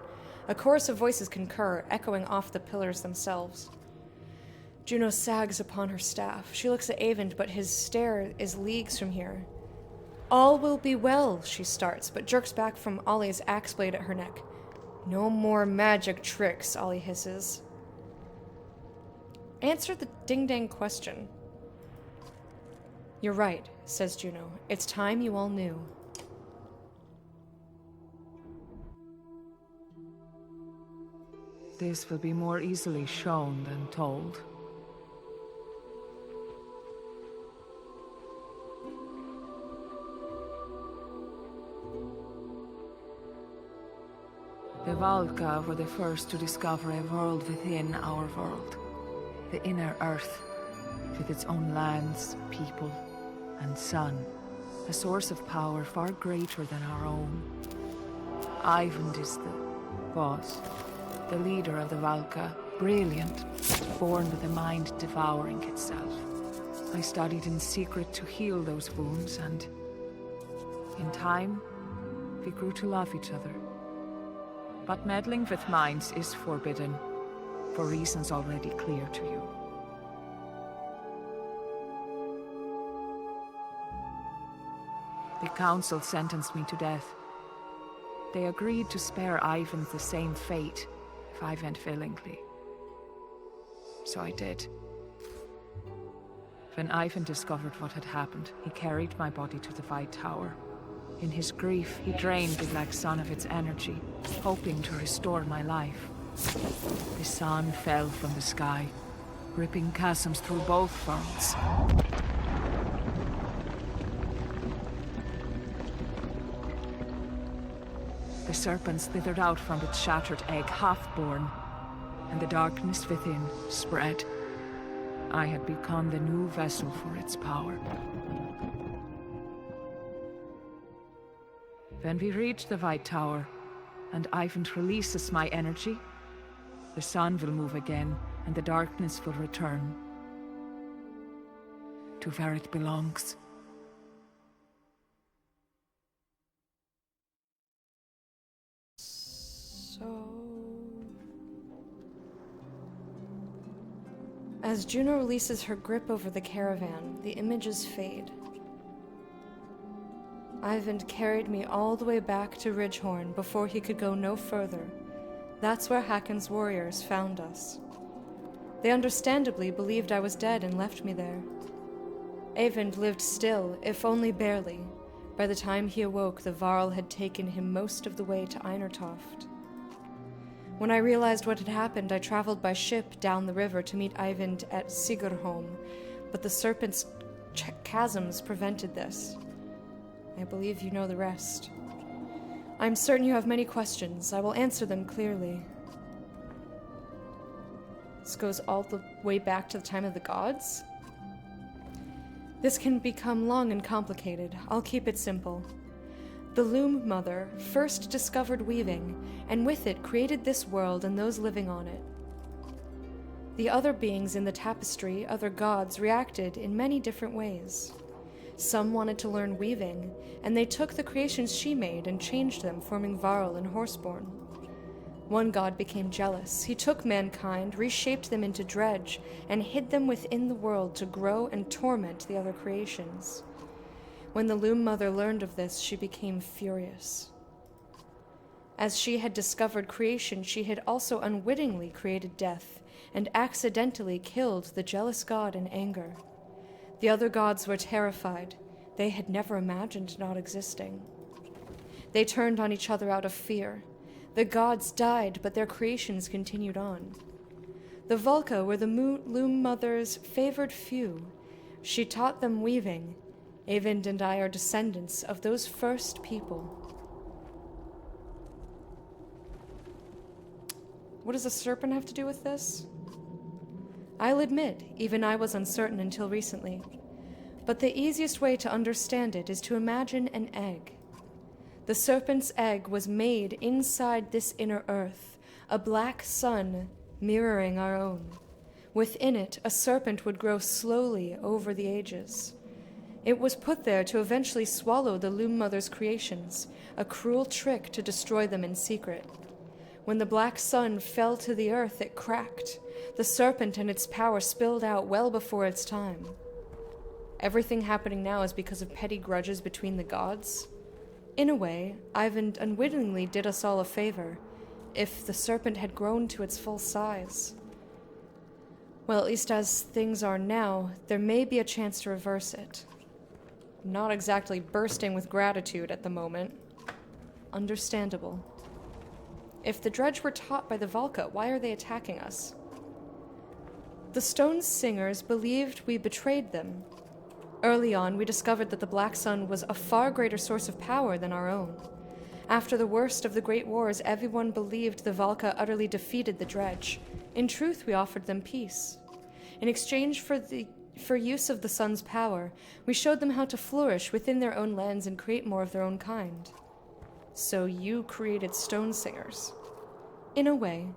A chorus of voices concur, echoing off the pillars themselves. Juno sags upon her staff. She looks at Avon, but his stare is leagues from here. All will be well, she starts, but jerks back from Ollie's axe blade at her neck. No more magic tricks, Ollie hisses. Answer the ding-dang question. You're right, says Juno. It's time you all knew. This will be more easily shown than told. The Valka were the first to discover a world within our world. The inner earth, with its own lands, people, and sun. A source of power far greater than our own. Ivan is the leader of the Valka, brilliant, born with a mind devouring itself. I studied in secret to heal those wounds, and in time, we grew to love each other. But meddling with minds is forbidden, for reasons already clear to you. The council sentenced me to death. They agreed to spare Ivan the same fate if I went willingly. So I did. When Ivan discovered what had happened, he carried my body to the White Tower. In his grief, he drained the Black Sun of its energy, hoping to restore my life. The sun fell from the sky, ripping chasms through both worlds. The serpent slithered out from its shattered egg, half-born, and the darkness within spread. I had become the new vessel for its power. When we reach the White Tower, and Ivan releases my energy, the sun will move again, and the darkness will return to where it belongs. So... As Juno releases her grip over the caravan, the images fade. Ivan carried me all the way back to Ridgehorn before he could go no further. That's where Hakon's warriors found us. They understandably believed I was dead and left me there. Eyvind lived still, if only barely. By the time he awoke, the Varl had taken him most of the way to Einertoft. When I realized what had happened, I traveled by ship down the river to meet Eyvind at Sigurholm, but the serpent's chasms prevented this. I believe you know the rest. I'm certain you have many questions. I will answer them clearly. This goes all the way back to the time of the gods? This can become long and complicated. I'll keep it simple. The Loom Mother first discovered weaving, and with it created this world and those living on it. The other beings in the tapestry, other gods, reacted in many different ways. Some wanted to learn weaving, and they took the creations she made and changed them, forming Varl and Horseborn. One god became jealous. He took mankind, reshaped them into dredge, and hid them within the world to grow and torment the other creations. When the Loom Mother learned of this, she became furious. As she had discovered creation, she had also unwittingly created death, and accidentally killed the jealous god in anger. The other gods were terrified. They had never imagined not existing. They turned on each other out of fear. The gods died, but their creations continued on. The Volca were the Loom Mother's favored few. She taught them weaving. Eyvind and I are descendants of those first people. What does a serpent have to do with this? I'll admit, even I was uncertain until recently. But the easiest way to understand it is to imagine an egg. The serpent's egg was made inside this inner earth, a black sun mirroring our own. Within it, a serpent would grow slowly over the ages. It was put there to eventually swallow the Loom Mother's creations, a cruel trick to destroy them in secret. When the black sun fell to the earth, it cracked. The serpent and its power spilled out well before its time. Everything happening now is because of petty grudges between the gods. In a way, Eyvind unwittingly did us all a favor, if the serpent had grown to its full size. Well, at least as things are now, there may be a chance to reverse it. Not exactly bursting with gratitude at the moment. Understandable. If the dredge were taught by the Volca, why are they attacking us? The Stone Singers believed we betrayed them. Early on, we discovered that the Black Sun was a far greater source of power than our own. After the worst of the Great Wars, everyone believed the Volca utterly defeated the dredge. In truth, we offered them peace. In exchange for use of the sun's power, we showed them how to flourish within their own lands and create more of their own kind. So you created Stone Singers. In a way,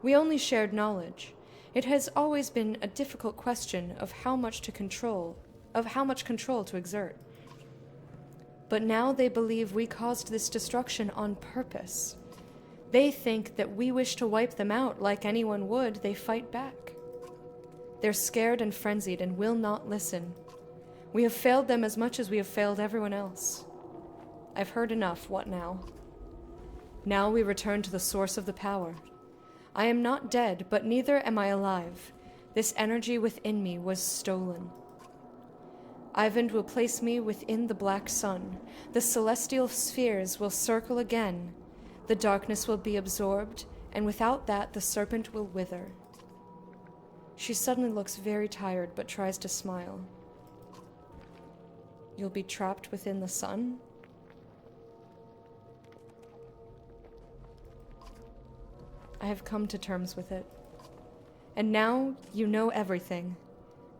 we only shared knowledge. It has always been a difficult question of how much control to exert. But now they believe we caused this destruction on purpose. They think that we wish to wipe them out like anyone would. They fight back. They're scared and frenzied and will not listen. We have failed them as much as we have failed everyone else. I've heard enough. What now? Now we return to the source of the power. I am not dead, but neither am I alive. This energy within me was stolen. Eyvind will place me within the Black Sun. The celestial spheres will circle again. The darkness will be absorbed, and without that, the serpent will wither. She suddenly looks very tired, but tries to smile. You'll be trapped within the sun? I have come to terms with it. And now you know everything.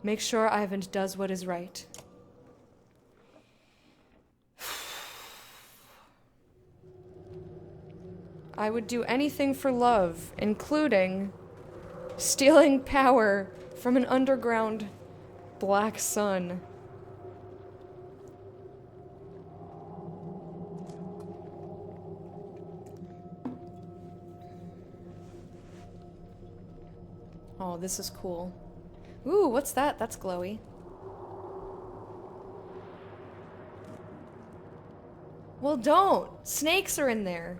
Make sure Eyvind does what is right. I would do anything for love, including stealing power from an underground black sun. Oh, this is cool. Ooh, what's that? That's glowy. Well, don't! Snakes are in there.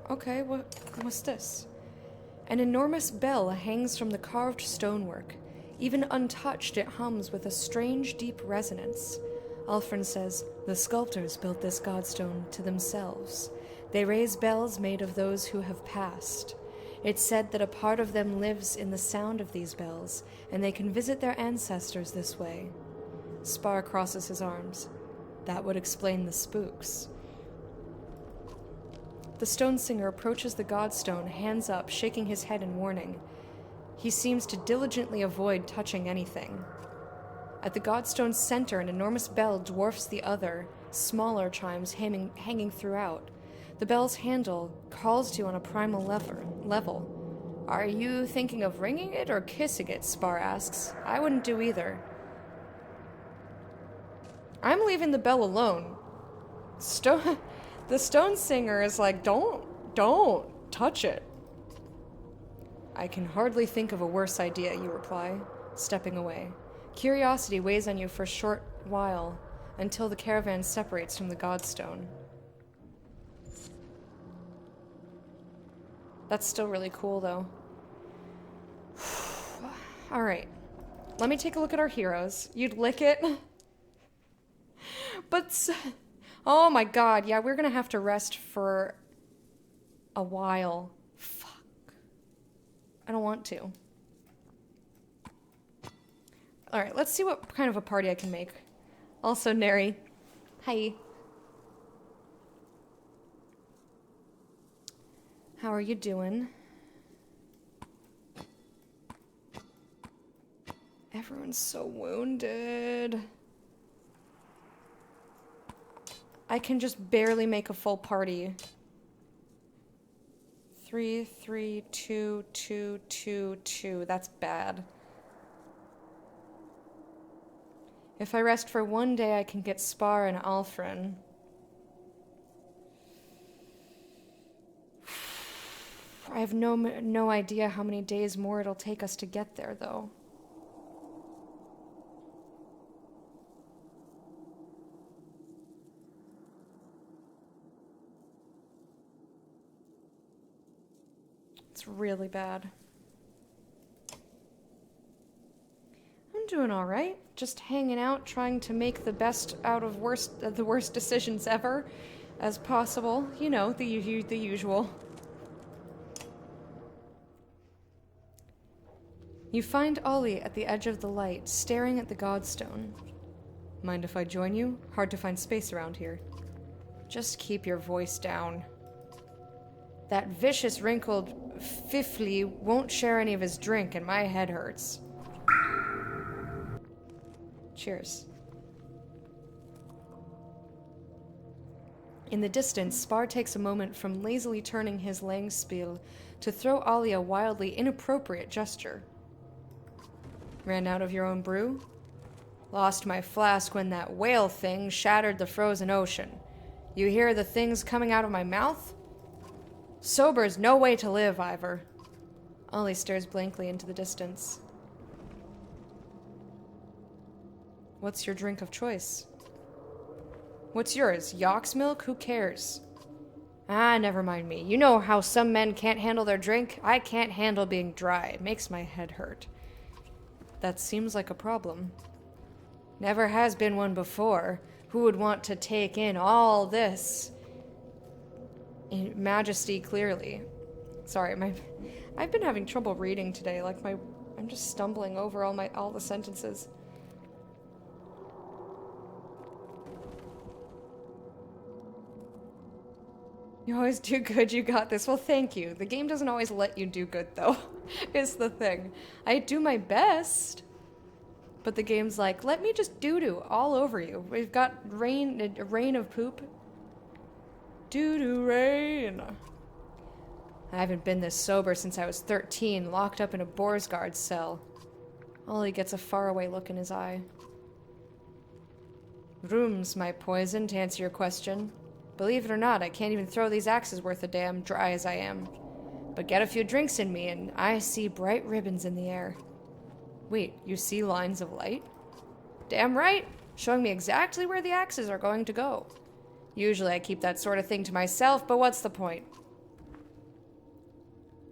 Okay, what's this? An enormous bell hangs from the carved stonework. Even untouched, it hums with a strange, deep resonance. Alfred says, the sculptors built this godstone to themselves. They raise bells made of those who have passed. It's said that a part of them lives in the sound of these bells, and they can visit their ancestors this way. Spar crosses his arms. That would explain the spooks. The stone singer approaches the godstone, hands up, shaking his head in warning. He seems to diligently avoid touching anything. At the godstone's center, an enormous bell dwarfs the other, smaller chimes hanging throughout. The bell's handle calls to you on a primal level. Are you thinking of ringing it or kissing it? Spar asks. I wouldn't do either. I'm leaving the bell alone. The stone singer is like, don't touch it. I can hardly think of a worse idea, you reply, stepping away. Curiosity weighs on you for a short while, until the caravan separates from the godstone. That's still really cool, though. Alright. Let me take a look at our heroes. You'd lick it? But... oh my god, yeah, we're gonna have to rest for a while. Fuck. I don't want to. Alright, let's see what kind of a party I can make. Also, Neri. Hi. How are you doing? Everyone's so wounded. I can just barely make a full party. 3, 3, 2, 2, 2, 2. That's bad. If I rest for one day, I can get Spar and Alfrin. I have no idea how many days more it'll take us to get there, though. It's really bad. I'm doing all right. Just hanging out, trying to make the best out of the worst decisions ever as possible. You know, the usual. You find Ollie at the edge of the light, staring at the godstone. Mind if I join you? Hard to find space around here. Just keep your voice down. That vicious, wrinkled Fifley won't share any of his drink, and my head hurts. Cheers. In the distance, Spar takes a moment from lazily turning his Langspiel to throw Ollie a wildly inappropriate gesture. Ran out of your own brew? Lost my flask when that whale thing shattered the frozen ocean. You hear the things coming out of my mouth? Sober's no way to live, Ivor. Ollie stares blankly into the distance. What's your drink of choice? What's yours? Yawk's milk? Who cares? Ah, never mind me. You know how some men can't handle their drink? I can't handle being dry. It makes my head hurt. That seems like a problem. Never has been one before. Who would want to take in all this? In majesty, clearly. Sorry, I've been having trouble reading today. I'm just stumbling over all the sentences. You always do good, you got this. Well, thank you. The game doesn't always let you do good, though, is the thing. I do my best, but the game's like, let me just doo-doo all over you. We've got a rain of poop. Doo-doo rain. I haven't been this sober since I was 13, locked up in a Borsgard cell. Ollie gets a faraway look in his eye. Room's my poison, to answer your question. Believe it or not, I can't even throw these axes worth a damn, dry as I am. But get a few drinks in me, and I see bright ribbons in the air. Wait, you see lines of light? Damn right! Showing me exactly where the axes are going to go. Usually I keep that sort of thing to myself, but what's the point?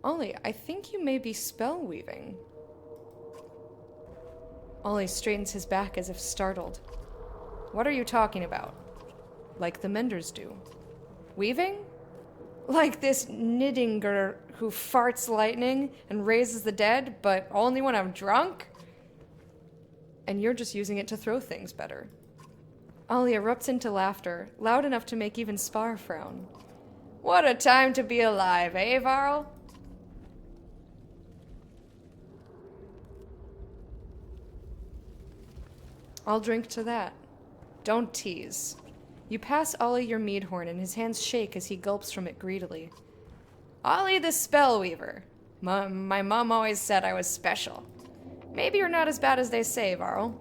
Ollie, I think you may be spell weaving. Ollie straightens his back as if startled. What are you talking about? Like the Menders do. Weaving? Like this Niddinger who farts lightning and raises the dead, but only when I'm drunk? And you're just using it to throw things better. Ollie erupts into laughter, loud enough to make even Spar frown. What a time to be alive, eh, Varl? I'll drink to that. Don't tease. You pass Ollie your mead horn, and his hands shake as he gulps from it greedily. Ollie the Spellweaver. My mom always said I was special. Maybe you're not as bad as they say, Varl.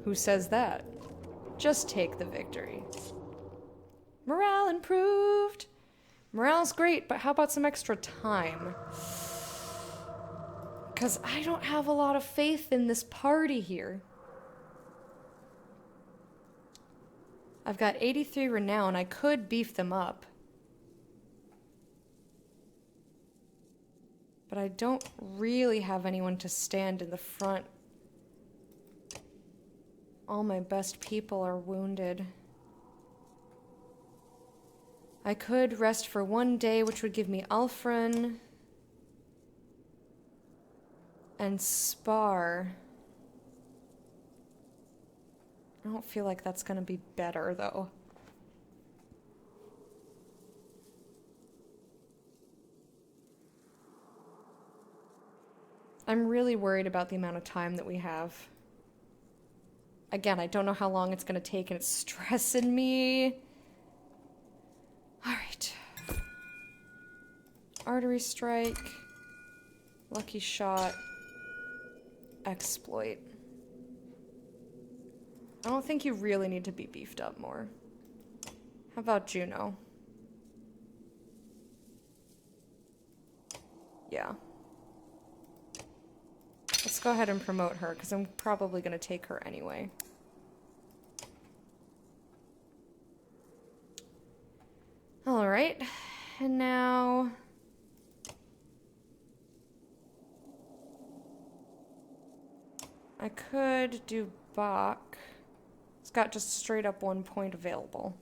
Who says that? Just take the victory. Morale improved. Morale's great, but how about some extra time? Because I don't have a lot of faith in this party here. I've got 83 renown. I could beef them up. But I don't really have anyone to stand in the front. All my best people are wounded. I could rest for one day, which would give me Alfrin and Spar. I don't feel like that's gonna be better, though. I'm really worried about the amount of time that we have. Again, I don't know how long it's gonna take, and it's stressing me. Alright. Artery strike. Lucky shot. Exploit. I don't think you really need to be beefed up more. How about Juno? Yeah. Let's go ahead and promote her, because I'm probably going to take her anyway. Alright. And now... I could do Bach. It's got just straight up 1 point available.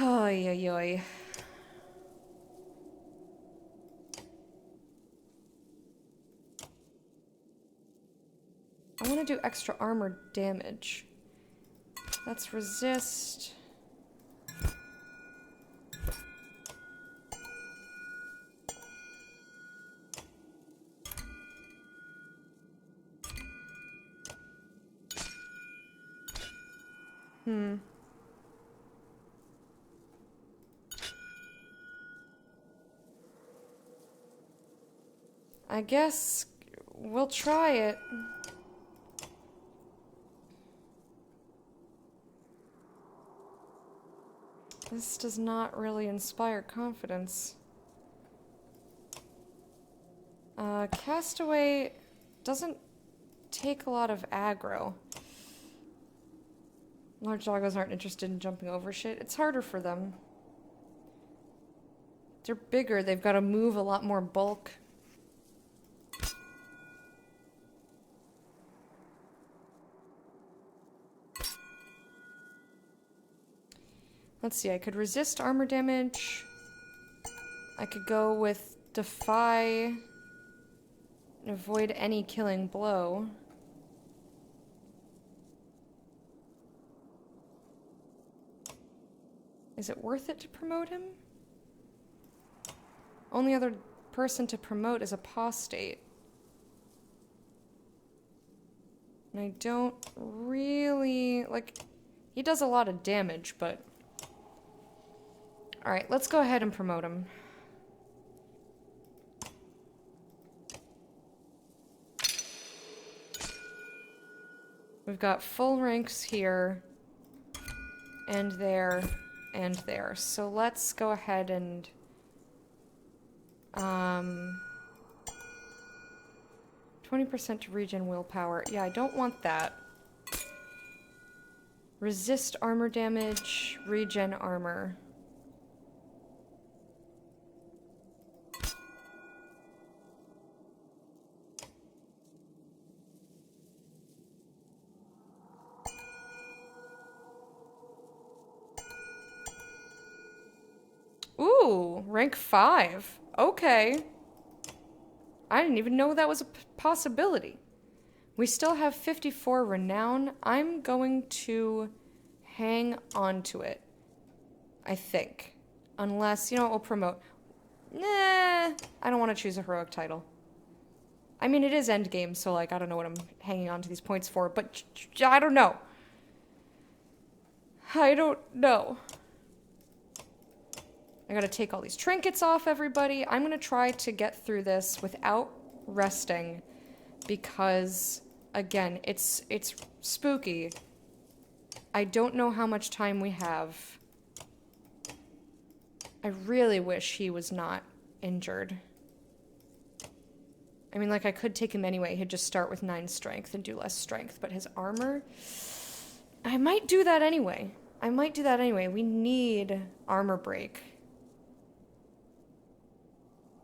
Oy, oy, oy. I want to do extra armor damage. Let's resist. I guess we'll try it. This does not really inspire confidence. Castaway doesn't take a lot of aggro. Large doggos aren't interested in jumping over shit. It's harder for them. They're bigger, they've got to move a lot more bulk. Let's see, I could resist armor damage. I could go with defy and avoid any killing blow. Is it worth it to promote him? Only other person to promote is apostate. And I don't really, like, he does a lot of damage, but... Alright, let's go ahead and promote him. We've got full ranks here, and there, and there. So let's go ahead and... 20% to regen willpower. Yeah, I don't want that. Resist armor damage, regen armor. Rank 5. Okay. I didn't even know that was a possibility. We still have 54 renown. I'm going to hang on to it. I think. Unless, you know what, we'll promote. Nah, I don't want to choose a heroic title. I mean, it is endgame, so, like, I don't know what I'm hanging on to these points for, but I don't know. I don't know. I gotta take all these trinkets off, everybody. I'm gonna try to get through this without resting because, again, it's spooky. I don't know how much time we have. I really wish he was not injured. I mean, like, I could take him anyway. He'd just start with 9 strength and do less strength, but his armor... I might do that anyway. We need armor break.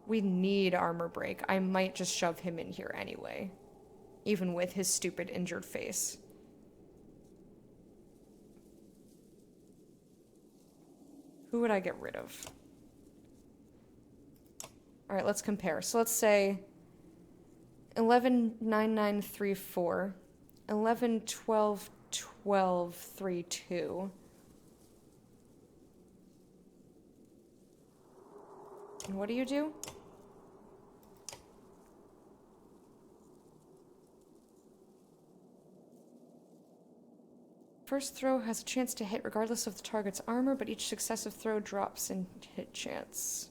We need armor break. I might just shove him in here anyway. Even with his stupid injured face. Who would I get rid of? Alright, let's compare. So let's say 119934, 11121232. And what do you do? First throw has a chance to hit regardless of the target's armor, but each successive throw drops in hit chance.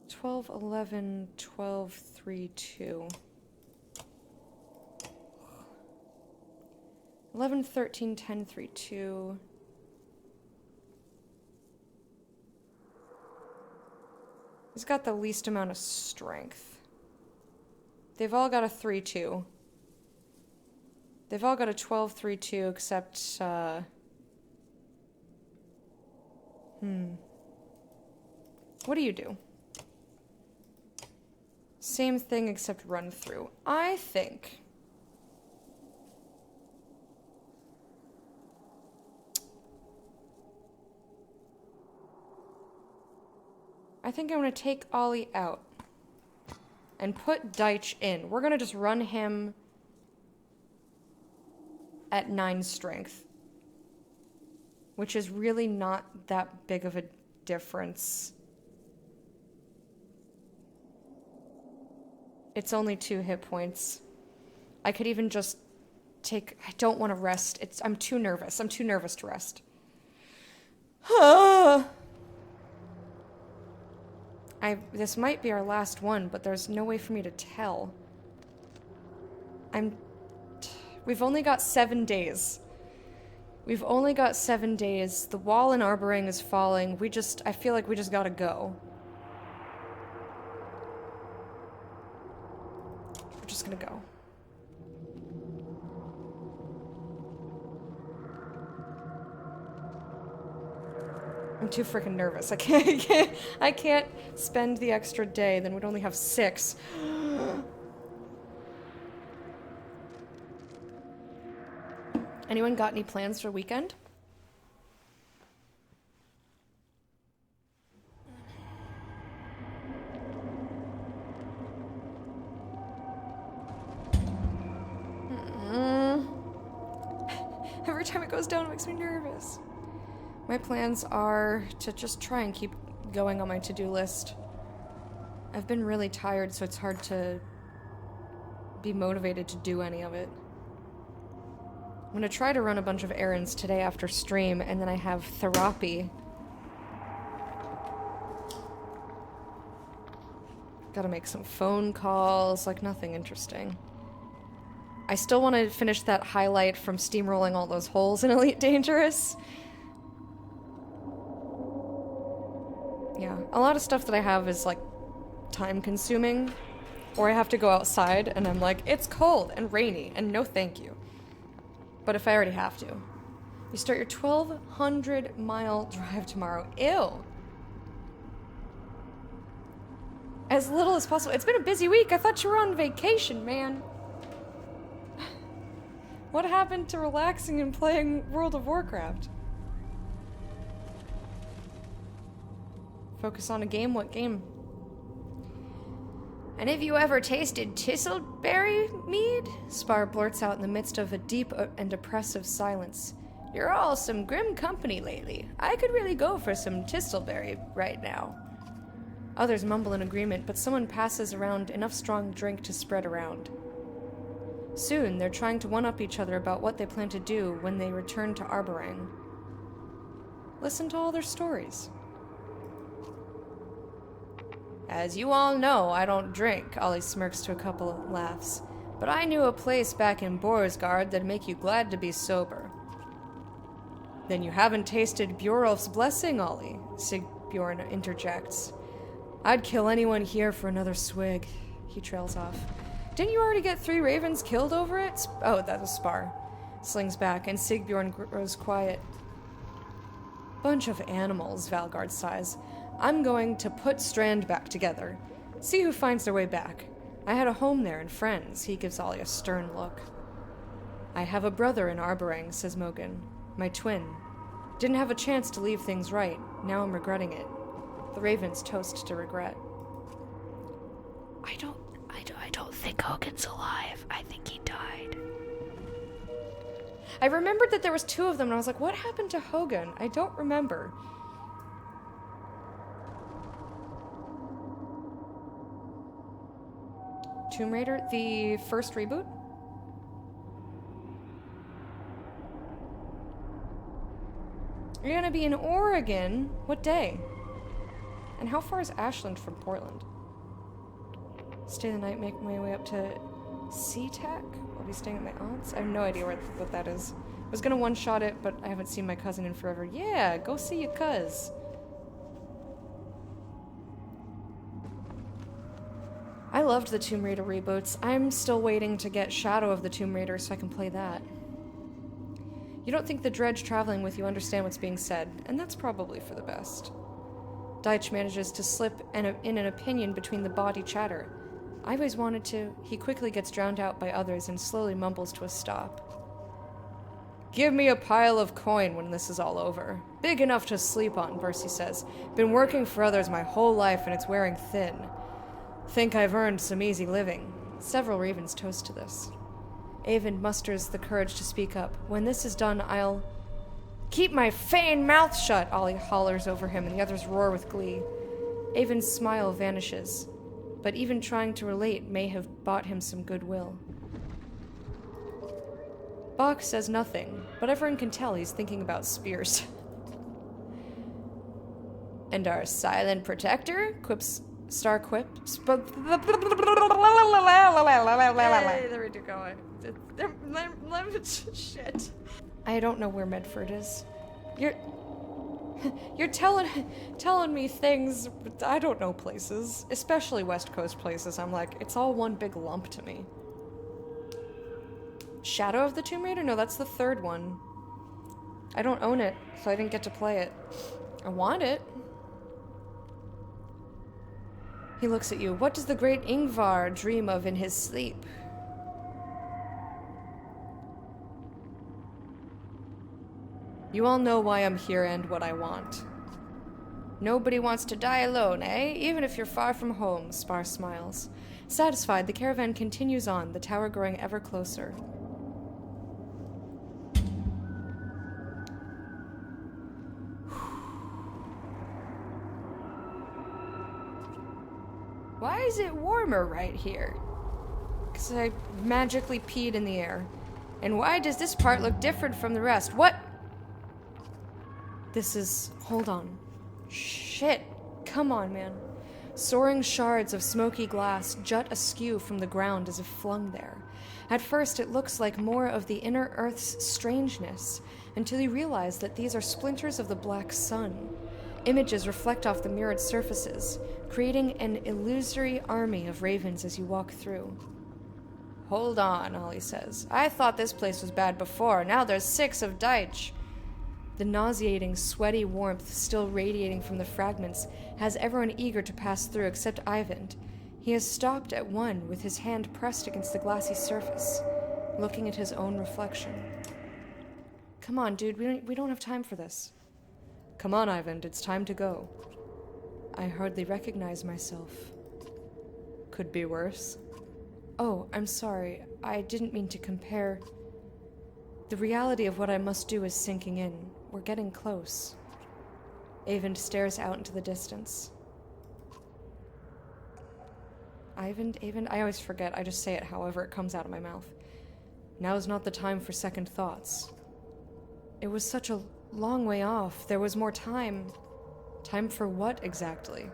12, 11, 12, 3, 2. 11, 13, 10, 3, 2. He's got the least amount of strength. They've all got a 3, 2. They've all got a 12, 3, 2, except, What do you do? Same thing except run through. I think... I'm going to take Ollie out and put Deitch in. We're going to just run him at 9 strength, which is really not that big of a difference. It's only 2 hit points. I could even just take... I don't want to rest. I'm too nervous. I'm too nervous to rest. This might be our last one, but there's no way for me to tell. We've only got 7 days. We've only got 7 days. The wall in Arboring is falling. I feel like we just gotta go. We're just gonna go. I'm too freaking nervous. I can't spend the extra day, then we'd only have 6. Anyone got any plans for the weekend? Every time it goes down, it makes me nervous. My plans are to just try and keep going on my to-do list. I've been really tired, so it's hard to be motivated to do any of it. I'm gonna try to run a bunch of errands today after stream, and then I have therapy. Gotta make some phone calls, like nothing interesting. I still want to finish that highlight from steamrolling all those holes in Elite Dangerous. Yeah, a lot of stuff that I have is, like, time-consuming, or I have to go outside, and I'm like, it's cold and rainy, and no thank you. But if I already have to. You start your 1,200-mile drive tomorrow. Ew. As little as possible. It's been a busy week. I thought you were on vacation, man. What happened to relaxing and playing World of Warcraft? Focus on a game? What game? And have you ever tasted Tistleberry mead? Spar blurts out in the midst of a deep and oppressive silence. You're all some grim company lately. I could really go for some Tistleberry right now. Others mumble in agreement, but someone passes around enough strong drink to spread around. Soon, they're trying to one-up each other about what they plan to do when they return to Arborang. Listen to all their stories. As you all know, I don't drink, Ollie smirks to a couple of laughs. But I knew a place back in Borisgard that'd make you glad to be sober. Then you haven't tasted Bjorulf's blessing, Ollie, Sigbjorn interjects. I'd kill anyone here for another swig. He trails off. Didn't you already get 3 ravens killed over it? Oh, that was Spar. Slings back, and Sigbjorn grows quiet. Bunch of animals, Valgard sighs. I'm going to put Strand back together. See who finds their way back. I had a home there and friends. He gives Ollie a stern look. I have a brother in Arborang, says Mogan. My twin. Didn't have a chance to leave things right. Now I'm regretting it. The ravens toast to regret. I don't think Hogan's alive. I think he died. I remembered that there was 2 of them, and I was like, what happened to Hogan? I don't remember. Tomb Raider, the first reboot? You're gonna be in Oregon? What day? And how far is Ashland from Portland? Stay the night, make my way up to SeaTac? I'll be staying at my aunt's? I have no idea what that is. I was gonna one-shot it, but I haven't seen my cousin in forever. Yeah, go see your cuz. I loved the Tomb Raider reboots. I'm still waiting to get Shadow of the Tomb Raider so I can play that. You don't think the dredge traveling with you understand what's being said, and that's probably for the best. Deitch manages to slip in an opinion between the bawdy chatter. I always wanted to. He quickly gets drowned out by others and slowly mumbles to a stop. Give me a pile of coin when this is all over. Big enough to sleep on, Versi says. Been working for others my whole life and it's wearing thin. Think I've earned some easy living. Several ravens toast to this. Avon musters the courage to speak up. When this is done, I'll... Keep my feigned mouth shut, Ollie hollers over him, and the others roar with glee. Avon's smile vanishes, but even trying to relate may have bought him some goodwill. Bach says nothing, but everyone can tell he's thinking about spears. And our silent protector? Quips... Star quips... Hey, there we go. Shit. I don't know where Medford is. You're telling me things, but I don't know places. Especially West Coast places. I'm like, it's all one big lump to me. Shadow of the Tomb Raider? No, that's the 3rd one. I don't own it, so I didn't get to play it. I want it. He looks at you. What does the great Ingvar dream of in his sleep? You all know why I'm here and what I want. Nobody wants to die alone, eh? Even if you're far from home, Spar smiles. Satisfied, the caravan continues on, the tower growing ever closer. Why is it warmer right here? Because I magically peed in the air. And why does this part look different from the rest? What? This is... Hold on. Shit. Come on, man. Soaring shards of smoky glass jut askew from the ground as if flung there. At first, it looks like more of the inner Earth's strangeness, until you realize that these are splinters of the black sun. Images reflect off the mirrored surfaces, creating an illusory army of ravens as you walk through. Hold on, Ollie says. I thought this place was bad before. Now there's 6 of Deitch. The nauseating, sweaty warmth still radiating from the fragments has everyone eager to pass through except Ivan. He has stopped at one with his hand pressed against the glassy surface. looking at his own reflection. Come on, dude, we don't have time for this. Come on, Ivan, it's time to go. I hardly recognize myself. Could be worse. Oh, I'm sorry. I didn't mean to compare. The reality of what I must do is sinking in. We're getting close. Avon stares out into the distance. Avon, I always forget. I just say it however it comes out of my mouth. Now is not the time for second thoughts. It was such a long way off. There was more time. Time for what exactly?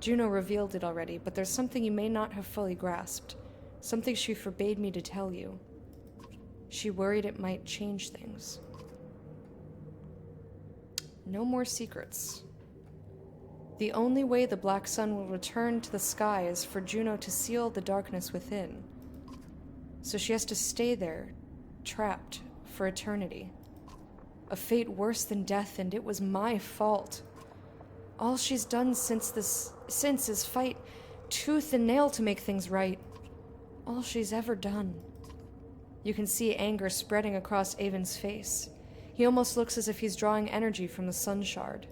Juno revealed it already, but there's something you may not have fully grasped. Something she forbade me to tell you. She worried it might change things. No more secrets. The only way the black sun will return to the sky is for Juno to seal the darkness within. So she has to stay there, trapped, for eternity. A fate worse than death, and it was my fault. All she's done since is fight tooth and nail to make things right. All she's ever done. You can see anger spreading across Avon's face. He almost looks as if he's drawing energy from the sun shard.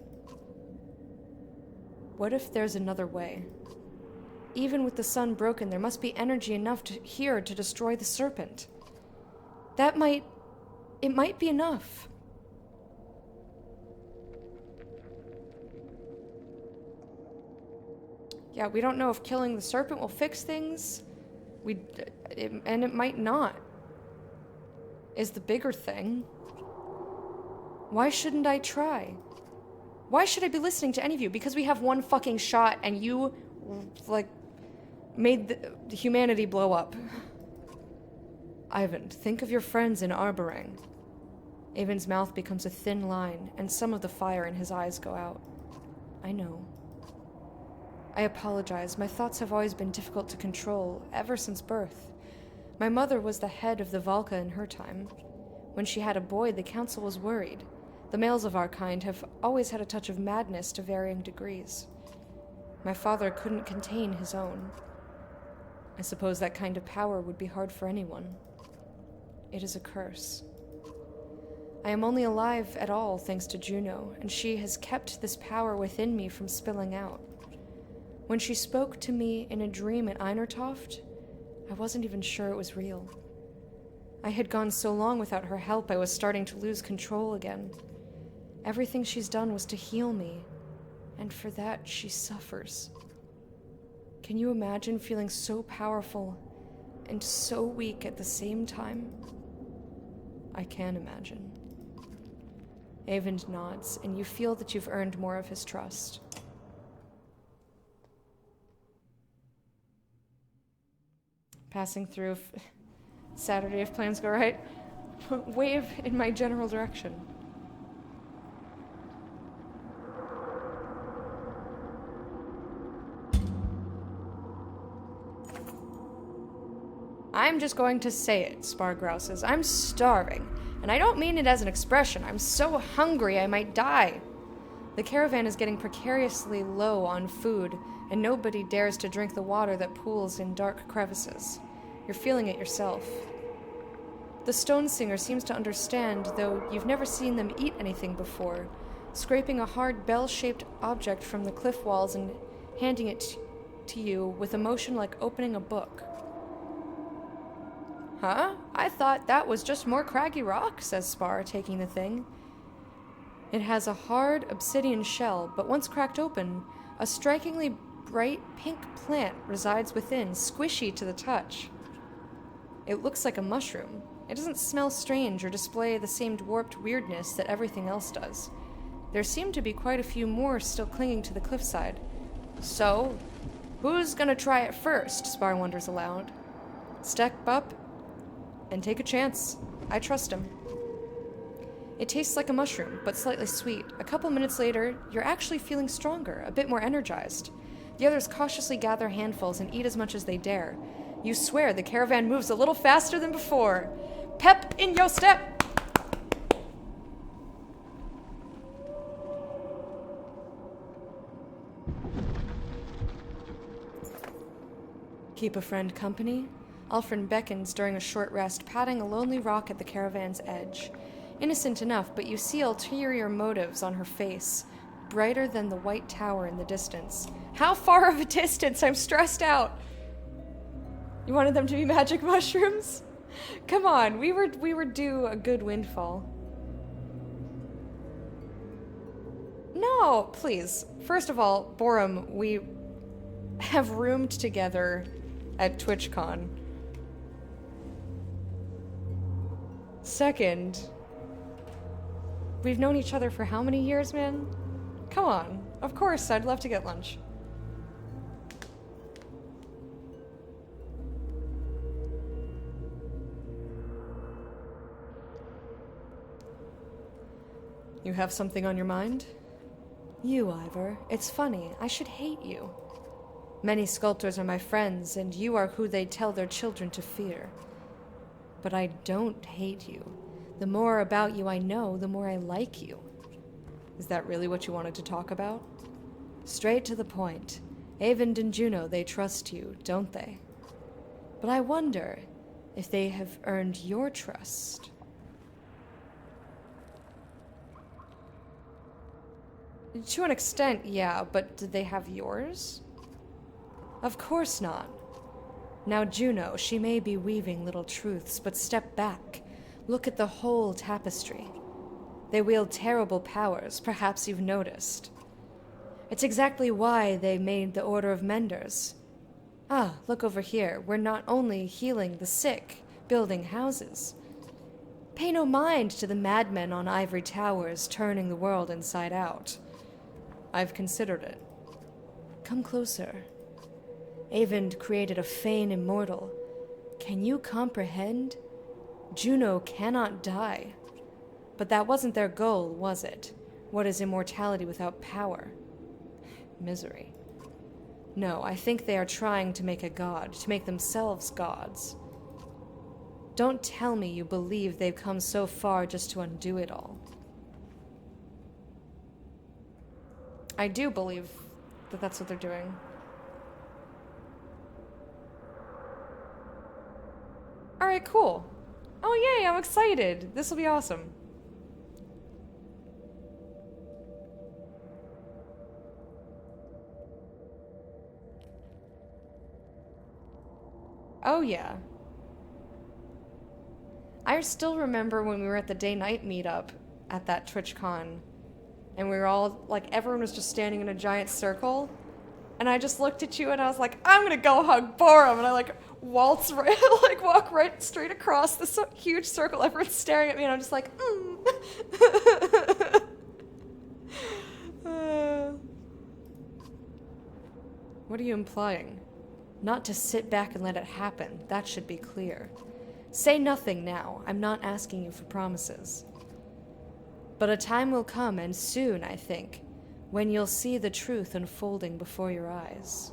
What if there's another way? Even with the sun broken, there must be energy enough here to destroy the serpent. It might be enough. Yeah, we don't know if killing the serpent will fix things. And it might not. Is the bigger thing. Why shouldn't I try? Why should I be listening to any of you? Because we have one fucking shot and you, made the humanity blow up. Ivan, think of your friends in Arborang. Avon's mouth becomes a thin line, and some of the fire in his eyes go out. I know. I apologize. My thoughts have always been difficult to control, ever since birth. My mother was the head of the Valka in her time. When she had a boy, the council was worried. The males of our kind have always had a touch of madness to varying degrees. My father couldn't contain his own. I suppose that kind of power would be hard for anyone. It is a curse. I am only alive at all thanks to Juno, and she has kept this power within me from spilling out. When she spoke to me in a dream at Einertoft, I wasn't even sure it was real. I had gone so long without her help, I was starting to lose control again. Everything she's done was to heal me, and for that she suffers. Can you imagine feeling so powerful and so weak at the same time? I can imagine. Avon nods, and you feel that you've earned more of his trust. Passing through Saturday if plans go right. Wave in my general direction. I'm just going to say it, Spar grouses. I'm starving, and I don't mean it as an expression. I'm so hungry I might die. The caravan is getting precariously low on food, and nobody dares to drink the water that pools in dark crevices. You're feeling it yourself. The stone singer seems to understand, though you've never seen them eat anything before, scraping a hard bell-shaped object from the cliff walls and handing it to you with a motion like opening a book. Huh? I thought that was just more craggy rock, says Spar, taking the thing. It has a hard obsidian shell, but once cracked open, a strikingly bright pink plant resides within, squishy to the touch. It looks like a mushroom. It doesn't smell strange or display the same dwarfed weirdness that everything else does. There seem to be quite a few more still clinging to the cliffside. So, who's gonna try it first? Spar wonders aloud. Step up and take a chance. I trust him. It tastes like a mushroom, but slightly sweet. A couple minutes later, you're actually feeling stronger, a bit more energized. The others cautiously gather handfuls and eat as much as they dare. You swear the caravan moves a little faster than before. Pep in your step! Keep a friend company? Alfred beckons during a short rest, patting a lonely rock at the caravan's edge. Innocent enough, but you see ulterior motives on her face, brighter than the white tower in the distance. How far of a distance? I'm stressed out. You wanted them to be magic mushrooms? Come on, we were due a good windfall. No, please. First of all, Borum, we have roomed together at TwitchCon. Second, we've known each other for how many years, man? Come on. Of course, I'd love to get lunch. You have something on your mind? You, Ivor. It's funny. I should hate you. Many sculptors are my friends, and you are who they tell their children to fear. But I don't hate you. The more about you I know, the more I like you. Is that really what you wanted to talk about? Straight to the point. Eyvind and Juno, they trust you, don't they? But I wonder if they have earned your trust. To an extent, yeah, but did they have yours? Of course not. Now Juno, she may be weaving little truths, but step back. Look at the whole tapestry. They wield terrible powers, perhaps you've noticed. It's exactly why they made the Order of Menders. Ah, look over here. We're not only healing the sick, building houses. Pay no mind to the madmen on ivory towers turning the world inside out. I've considered it. Come closer. Eyvind created a Fane immortal. Can you comprehend? Juno cannot die. But that wasn't their goal, was it? What is immortality without power? Misery. No, I think they are trying to make a god, to make themselves gods. Don't tell me you believe they've come so far just to undo it all. I do believe that that's what they're doing. Alright, cool. Oh yay, I'm excited. This will be awesome. Oh yeah. I still remember when we were at the day-night meetup at that TwitchCon, and we were all, like, everyone was just standing in a giant circle, and I just looked at you and I was like, I'm gonna go hug Borum, and I, like, walk right straight across this huge circle, everyone's staring at me, and I'm just like, What are you implying? Not to sit back and let it happen. That should be clear. Say nothing now. I'm not asking you for promises. But a time will come, and soon, I think, when you'll see the truth unfolding before your eyes.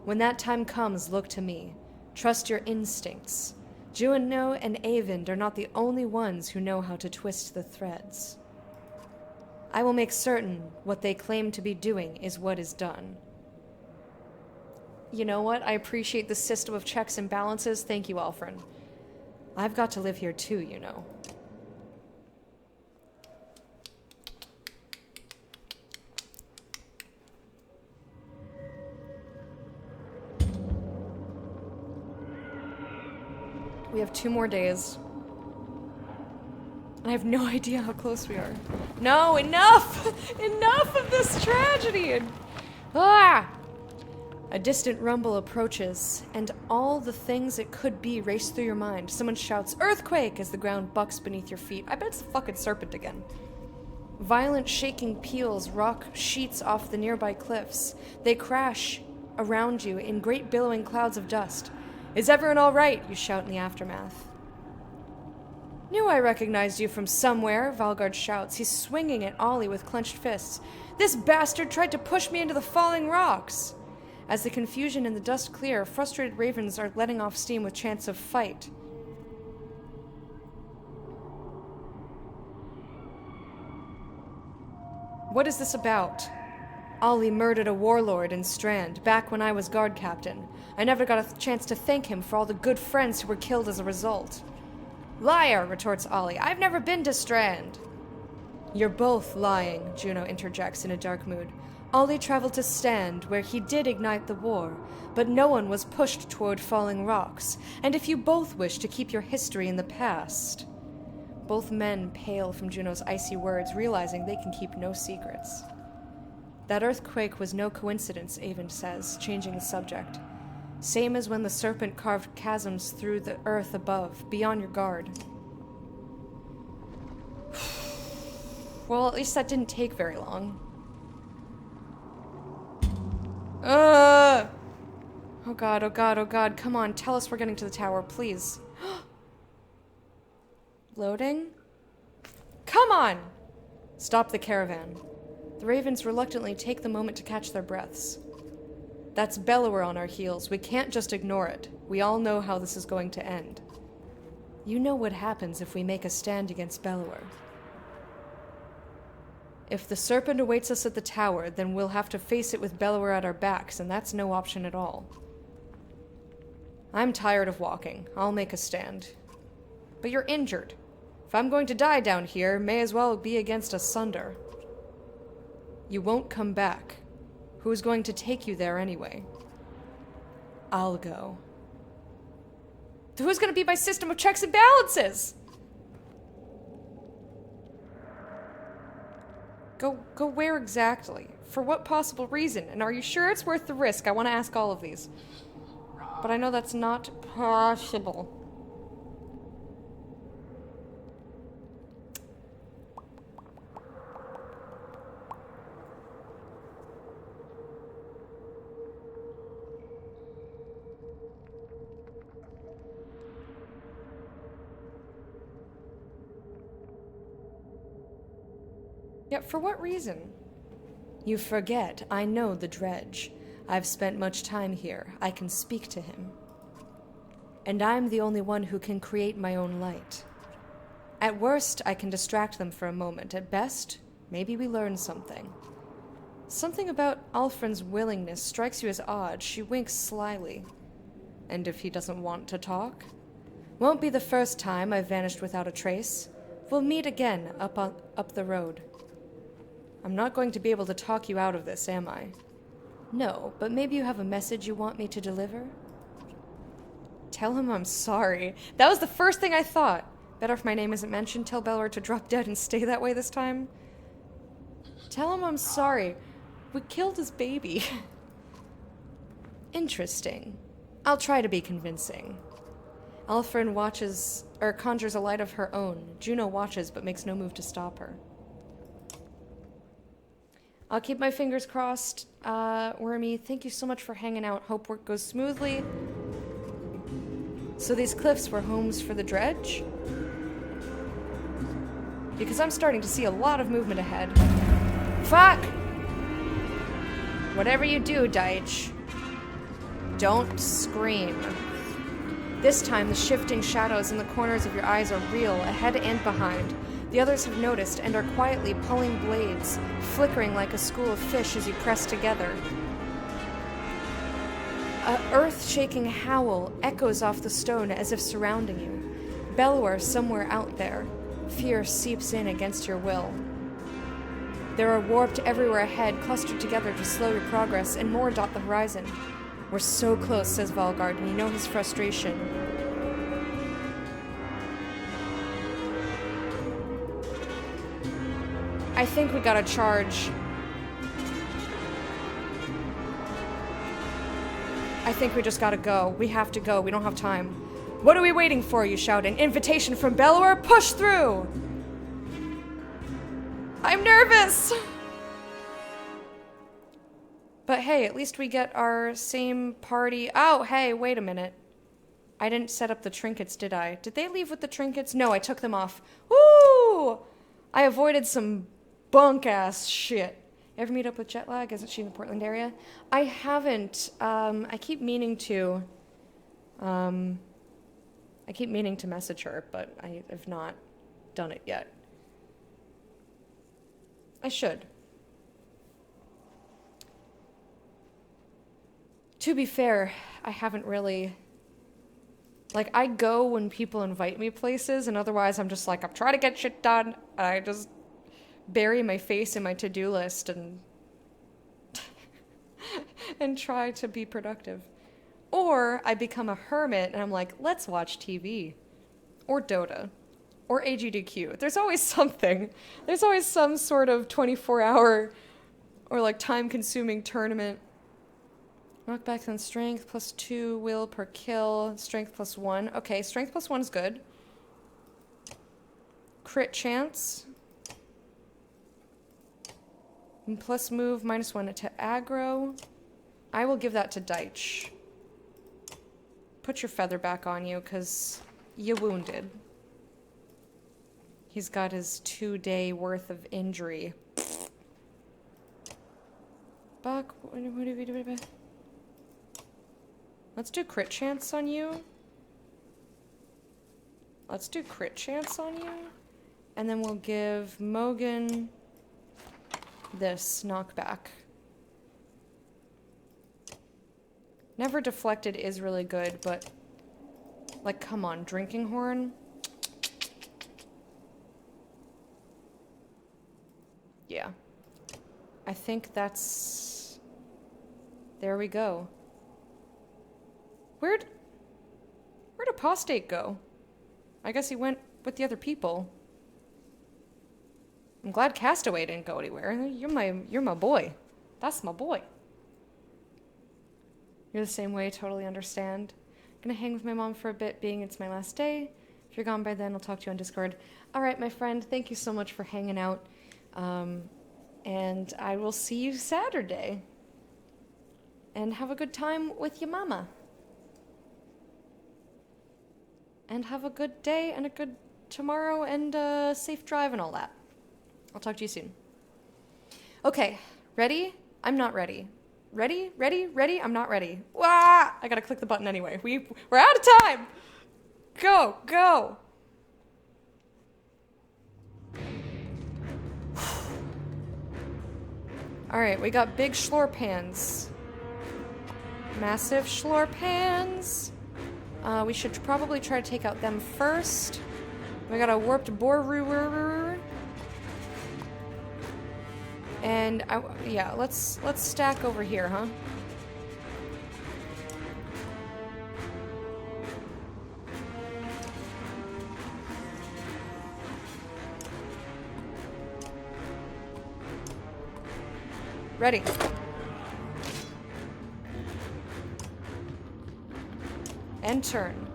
When that time comes, look to me. Trust your instincts. Juno and Eyvind are not the only ones who know how to twist the threads. I will make certain what they claim to be doing is what is done. You know what? I appreciate the system of checks and balances. Thank you, Alfred. I've got to live here too, you know. We have 2 more days. I have no idea how close we are. No, enough! Enough of this tragedy! A distant rumble approaches, and all the things it could be race through your mind. Someone shouts, "Earthquake!" as the ground bucks beneath your feet. I bet it's a fucking serpent again. Violent shaking peals rock sheets off the nearby cliffs. They crash around you in great billowing clouds of dust. "Is everyone all right?" you shout in the aftermath. "Knew I recognized you from somewhere," Valgard shouts. He's swinging at Ollie with clenched fists. "This bastard tried to push me into the falling rocks." As the confusion and the dust clear, frustrated ravens are letting off steam with chants of fight. What is this about? Ollie murdered a warlord in Strand back when I was guard captain. I never got a chance to thank him for all the good friends who were killed as a result. Liar, retorts Ollie. I've never been to Strand. You're both lying, Juno interjects in a dark mood. Ollie traveled to Strand, where he did ignite the war, but no one was pushed toward falling rocks, and if you both wish to keep your history in the past... Both men pale from Juno's icy words, realizing they can keep no secrets. That earthquake was no coincidence, Avon says, changing the subject. Same as when the serpent carved chasms through the earth above. Be on your guard. Well, at least that didn't take very long. Oh god, oh god, oh god. Come on, tell us we're getting to the tower, please. Loading? Come on! Stop the caravan. The ravens reluctantly take the moment to catch their breaths. That's Bellower on our heels. We can't just ignore it. We all know how this is going to end. You know what happens if we make a stand against Bellower. If the serpent awaits us at the tower, then we'll have to face it with Bellower at our backs, and that's no option at all. I'm tired of walking. I'll make a stand. But you're injured. If I'm going to die down here, may as well be against a sunder. You won't come back. Who's going to take you there anyway? I'll go. Who's going to be my system of checks and balances? Go where exactly? For what possible reason? And are you sure it's worth the risk? I want to ask all of these. But I know that's not possible. Yet for what reason? You forget, I know the dredge. I've spent much time here. I can speak to him. And I'm the only one who can create my own light. At worst, I can distract them for a moment. At best, maybe we learn something. Something about Alfred's willingness strikes you as odd. She winks slyly. And if he doesn't want to talk? Won't be the first time I've vanished without a trace. We'll meet again up the road. I'm not going to be able to talk you out of this, am I? No, but maybe you have a message you want me to deliver? Tell him I'm sorry. That was the first thing I thought. Better if my name isn't mentioned. Tell Bellower to drop dead and stay that way this time. Tell him I'm sorry. We killed his baby. Interesting. I'll try to be convincing. Alfred conjures a light of her own. Juno watches but makes no move to stop her. I'll keep my fingers crossed. Wormy, thank you so much for hanging out. Hope work goes smoothly. So these cliffs were homes for the dredge? Because I'm starting to see a lot of movement ahead. Fuck! Whatever you do, Deitch, don't scream. This time, the shifting shadows in the corners of your eyes are real, ahead and behind. The others have noticed and are quietly pulling blades, flickering like a school of fish as you press together. A earth-shaking howl echoes off the stone as if surrounding you. Bellower somewhere out there. Fear seeps in against your will. There are warped everywhere ahead, clustered together to slow your progress, and more dot the horizon. We're so close, says Valgard, and you know his frustration. I think we gotta charge. I think we just gotta go. We have to go. We don't have time. What are we waiting for? You shout. An invitation from Bellower? Push through! I'm nervous! But hey, at least we get our same party. Oh, hey, wait a minute. I didn't set up the trinkets, did I? Did they leave with the trinkets? No, I took them off. Woo! I avoided some bunk-ass shit. You ever meet up with Jetlag? Isn't she in the Portland area? I haven't. I keep meaning to message her, but I have not done it yet. I should. To be fair, I haven't really... Like, I go when people invite me places, and otherwise I'm just like, I'm trying to get shit done. I just bury my face in my to-do list and and try to be productive. Or I become a hermit and I'm like, let's watch TV. Or Dota. Or AGDQ. There's always something. There's always some sort of 24-hour or like time-consuming tournament. Knockback on strength, +2 will per kill, strength +1. Okay, strength +1 is good. Crit chance. And plus move, -1 to aggro. I will give that to Deitch. Put your feather back on you, because you wounded. He's got his 2-day worth of injury. Buck, what do we do? Let's do crit chance on you. Let's do crit chance on you. And then we'll give Mogan this knockback. Never deflected is really good, but like, come on, drinking horn. Yeah. I think that's... There we go. Where'd Apostate go? I guess he went with the other people. I'm glad Castaway didn't go anywhere. You're my boy. That's my boy. You're the same way, totally understand. Gonna hang with my mom for a bit, being it's my last day. If you're gone by then, I'll talk to you on Discord. Alright, my friend, thank you so much for hanging out. And I will see you Saturday. And have a good time with your mama. And have a good day and a good tomorrow and safe drive and all that. I'll talk to you soon. Okay, ready? I'm not ready. Ready? Ready? Ready? I'm not ready. Wah! I gotta click the button anyway. We're out of time! Go! Go! Alright, we got big schlorpans. Massive schlorpans. We should probably try to take out them first. We got a warped boar. And yeah, let's stack over here, huh? Ready. And turn.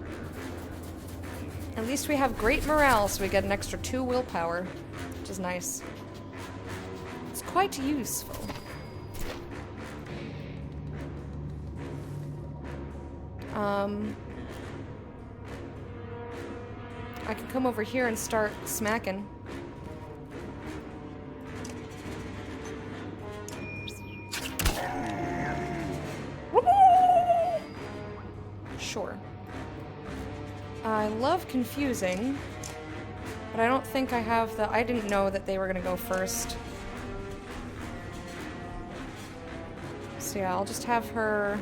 At least we have great morale, so we get an extra 2 willpower, which is nice. It's quite useful. I can come over here and start smacking. Sure. I love confusing, but I don't think I have the... I didn't know that they were gonna go first. So yeah, I'll just have her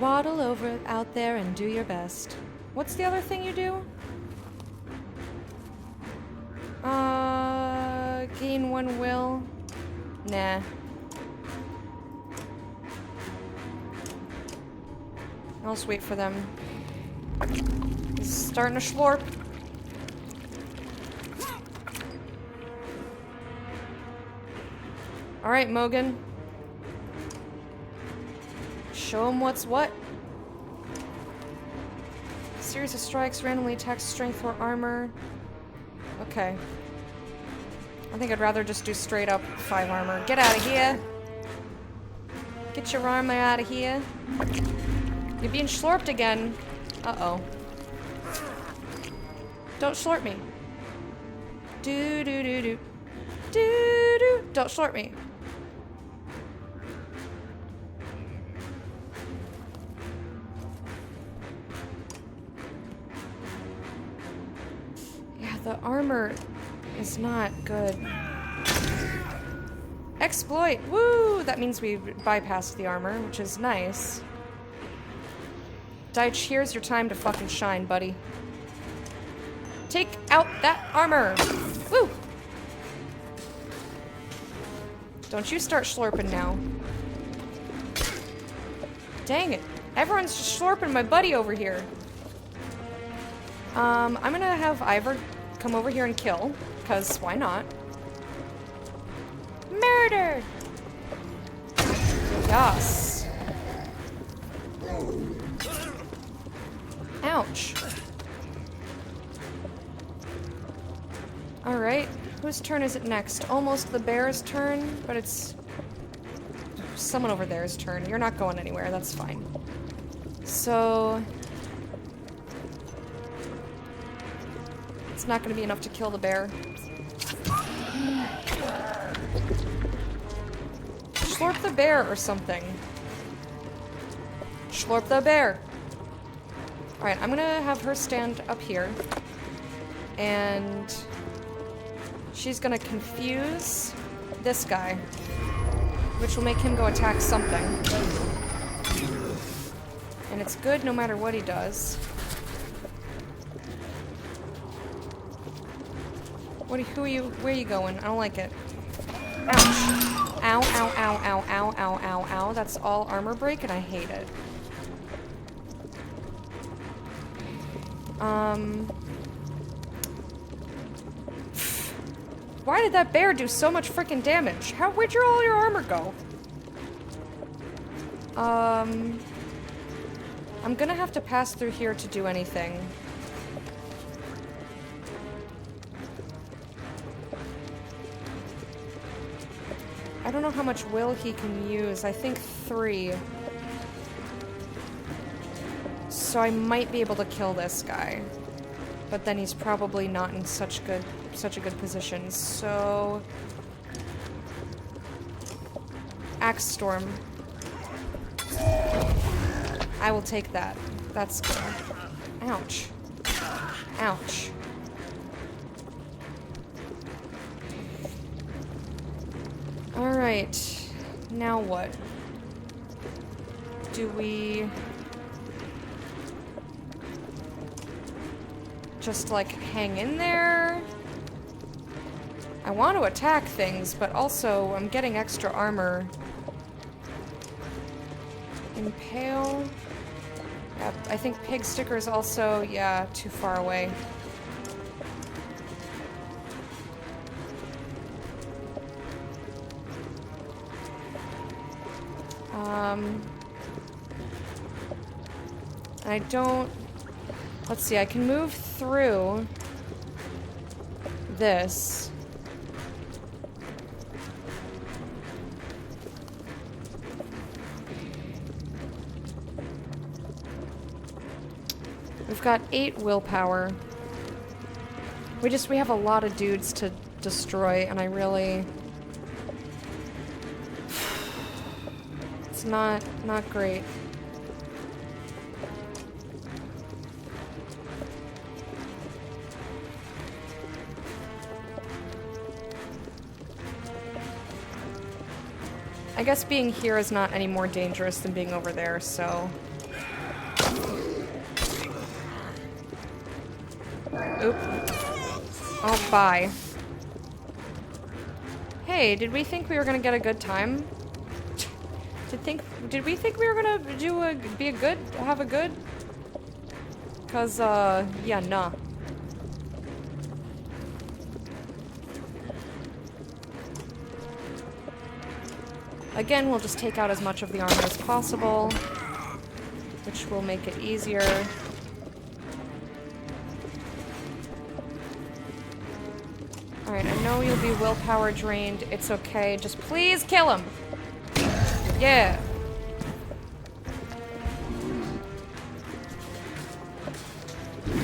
waddle over out there and do your best. What's the other thing you do? Gain 1 will? Nah. I'll just wait for them. He's starting to schlorp. Alright, Mogan. Show him what's what. Series of strikes, randomly attacks strength or armor. Okay. I think I'd rather just do straight up 5 armor. Get out of here! Get your armor out of here. You're being schlorped again. Uh-oh. Don't schlorp me. Do-do-do-do. Do-do. Don't schlorp me. Yeah, the armor is not good. Exploit! Woo! That means we bypassed the armor, which is nice. Deitch, here's your time to fucking shine, buddy. Take out that armor! Woo! Don't you start slurping now. Dang it. Everyone's just slurping my buddy over here. I'm gonna have Ivor come over here and kill, because why not? Murder! Yes. Ouch. Alright, whose turn is it next? Almost the bear's turn, but it's someone over there's turn. You're not going anywhere, that's fine. So... it's not gonna be enough to kill the bear. Slurp the bear or something. Slurp the bear. Alright, I'm gonna have her stand up here. And she's gonna confuse this guy, which will make him go attack something. And it's good no matter what he does. Who are you? Where are you going? I don't like it. Ouch. Ow, ow, ow, ow, ow, ow, ow, ow. That's all armor break, and I hate it. Why did that bear do so much freaking damage? Where'd all your armor go? I'm gonna have to pass through here to do anything. I don't know how much will he can use. I think 3. So I might be able to kill this guy. But then he's probably not in such a good position. So Axe Storm. I will take that. That's good. Ouch. Ouch. Alright. Now what? Do we just, like, hang in there? I want to attack things, but also I'm getting extra armor. Impale? Yeah, I think Pig Sticker is also, yeah, too far away. I don't... Let's see, I can move through this. We've got 8 willpower. We have a lot of dudes to destroy, and I really... It's not great. I guess being here is not any more dangerous than being over there, so... Oop. Oh, bye. Hey, did we think we were gonna get a good time? Did we think we were gonna have a good? 'Cause, yeah, nah. Again, we'll just take out as much of the armor as possible, which will make it easier. Alright, I know you'll be willpower drained. It's okay. Just please kill him! Yeah!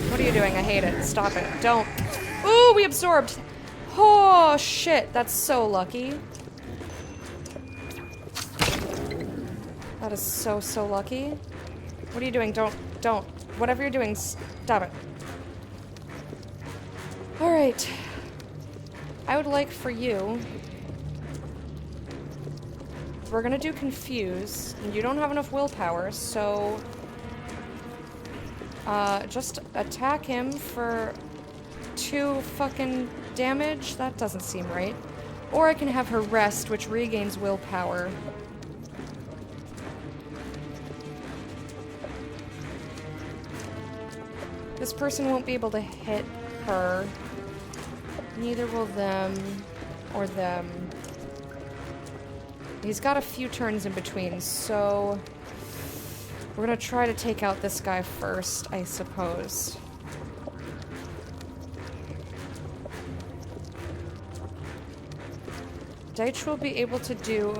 What are you doing? I hate it. Stop it. Don't. Ooh, we absorbed! Oh, shit. That's so lucky. That is so lucky. What are you doing? Don't. Whatever you're doing, stop it. Alright. I would like for you we're gonna do confuse, and you don't have enough willpower, so just attack him for 2 fucking damage. That doesn't seem right. Or I can have her rest, which regains willpower. This person won't be able to hit her. Neither will them or them. He's got a few turns in between, so we're gonna try to take out this guy first, I suppose. Deitch will be able to do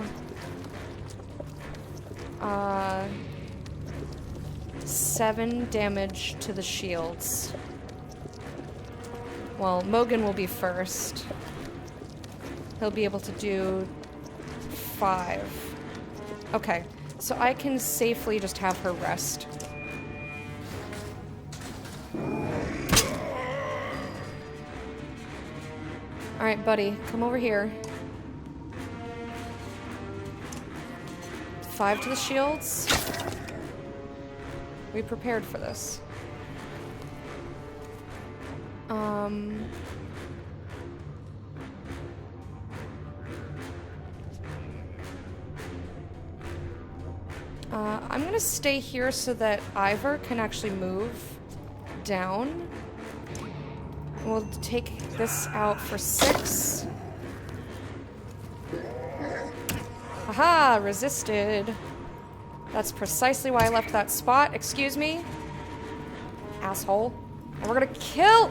7 damage to the shields. Well, Mogan will be first. He'll be able to do 5. Okay, so I can safely just have her rest. Alright, buddy, come over here. 5 to the shields. We prepared for this. I'm gonna stay here so that Ivor can actually move down. We'll take this out for 6. Haha, resisted. That's precisely why I left that spot. Excuse me, asshole. And we're gonna kill.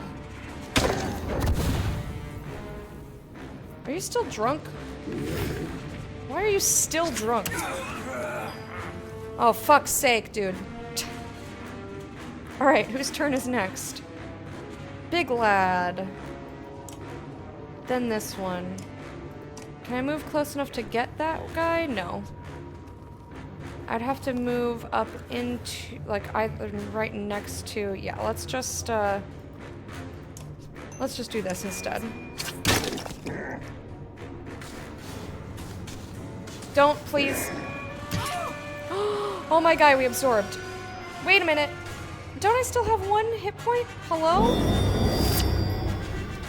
Are you still drunk? Why are you still drunk? Oh, fuck's sake, dude. Alright, whose turn is next? Big lad. Then this one. Can I move close enough to get that guy? No. I'd have to move up into, like, either right next to, yeah, let's just do this instead. Don't, please. Oh my god, we absorbed. Wait a minute. Don't I still have 1 hit point? Hello?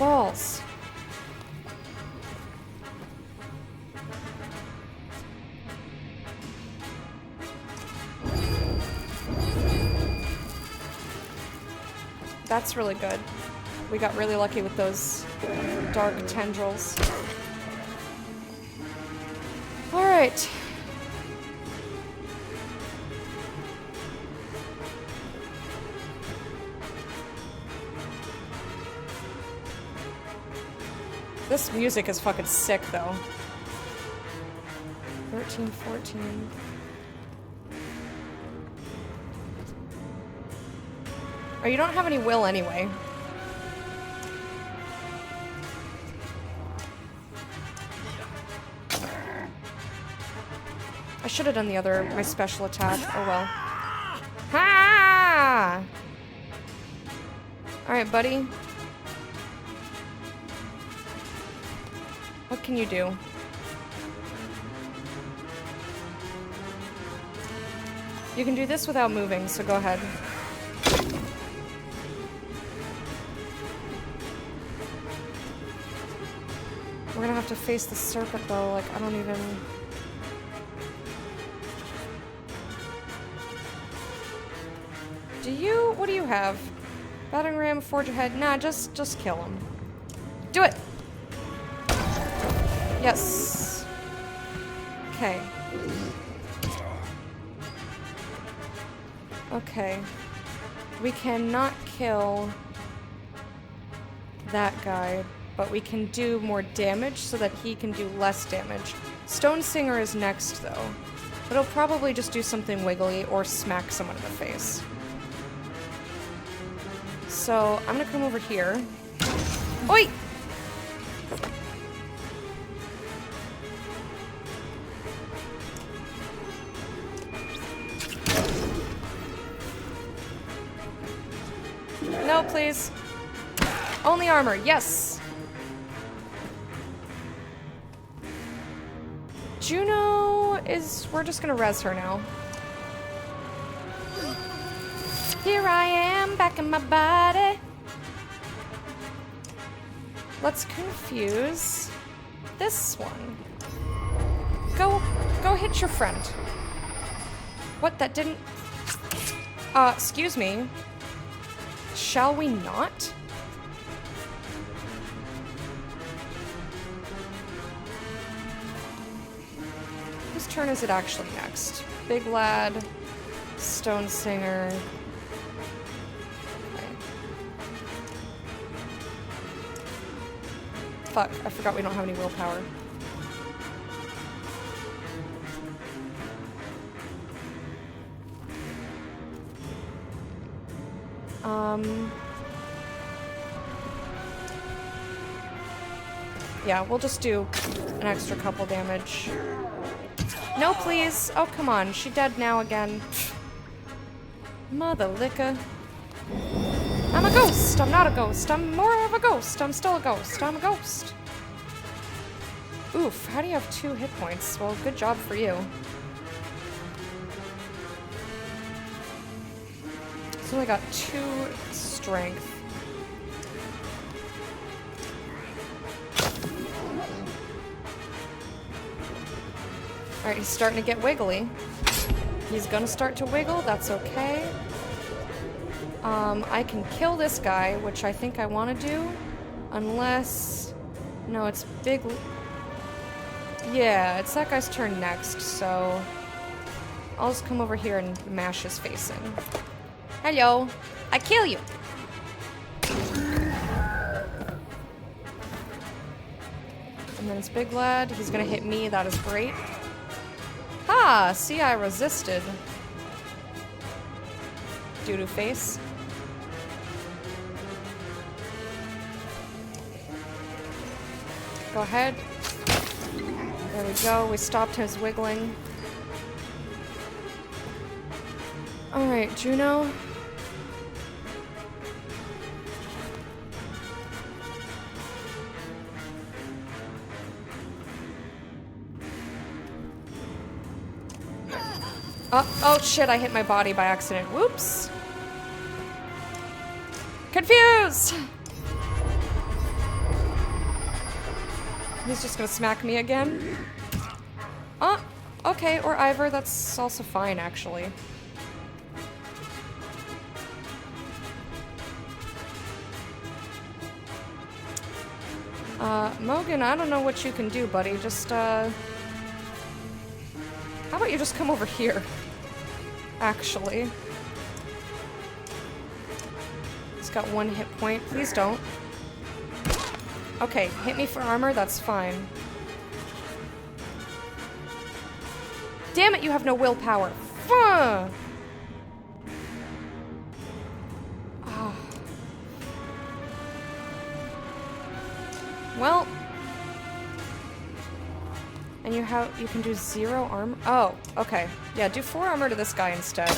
Balls. That's really good. We got really lucky with those dark tendrils. Alright. This music is fucking sick, though. 13, 14. Oh, you don't have any will anyway. I should have done my special attack. Oh well. Ha! Alright, buddy. What can you do? You can do this without moving, so go ahead. We're gonna have to face the serpent though, like, I don't even... What do you have? Battering ram, forge ahead. Nah, just kill him. Do it! Yes. Okay. Okay. We cannot kill that guy, but we can do more damage so that he can do less damage. Stone Singer is next, though. But he'll probably just do something wiggly or smack someone in the face. So, I'm gonna come over here. Oi! No, please. Only armor, yes! Juno is... We're just gonna res her now. Here I am, back in my body. Let's confuse this one. Go hit your friend. What, that didn't... excuse me. Shall we not? Whose turn is it actually next? Big Lad, Stone Singer. Okay. Fuck, I forgot we don't have any willpower. Yeah, we'll just do an extra couple damage. No, please. Oh, come on. She dead now again. Mother liquor. I'm a ghost. I'm not a ghost. I'm more of a ghost. I'm still a ghost. I'm a ghost. Oof. How do you have 2 hit points? Well, good job for you. It's only got 2 strength. Alright, he's starting to get wiggly. He's gonna start to wiggle, that's okay. I can kill this guy, which I think I want to do. Unless... No, it's big... Yeah, it's that guy's turn next, so... I'll just come over here and mash his face in. Hello! I kill you! And then it's Big Lad. He's gonna hit me, that is great. Ah, see, I resisted. Doo-doo face. Go ahead. There we go. We stopped his wiggling. Alright, Juno. Oh shit, I hit my body by accident. Whoops. Confused! He's just gonna smack me again. Okay, or Ivor, that's also fine, actually. Mogan, I don't know what you can do, buddy. Just, how about you just come over here? Actually. He's got 1 hit point. Please don't. Okay, hit me for armor, that's fine. Damn it, you have no willpower. Fuh! Oh. Well. And you can do 0 armor? Oh, okay. Yeah, do 4 armor to this guy instead.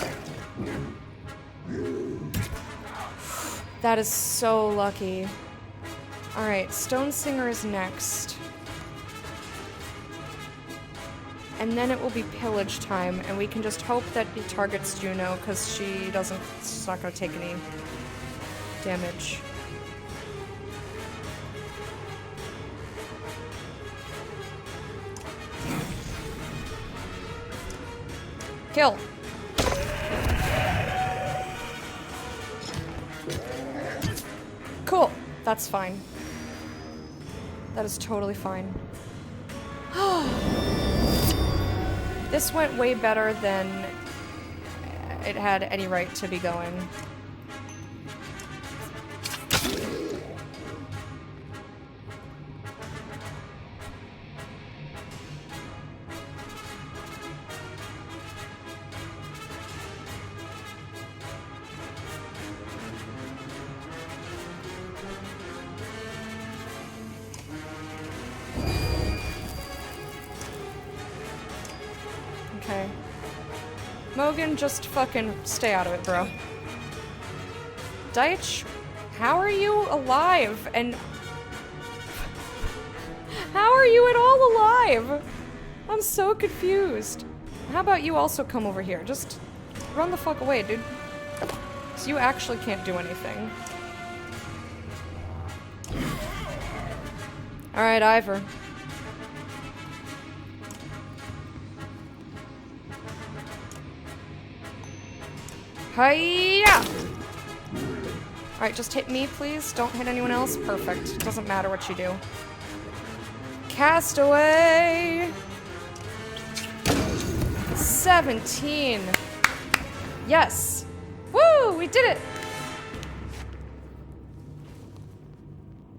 That is so lucky. Alright, Stone Singer is next. And then it will be pillage time, and we can just hope that he targets Juno, because she's not gonna take any damage. Kill. Cool. That's fine. That is totally fine. This went way better than it had any right to be going. Okay. Mogan, just fucking stay out of it, bro. Deitch, how are you alive? And how are you at all alive? I'm so confused. How about you also come over here? Just run the fuck away, dude. So you actually can't do anything. Alright, Ivor. Hiya! Alright, just hit me, please. Don't hit anyone else. Perfect. Doesn't matter what you do. Castaway! 17. Yes. Woo! We did it!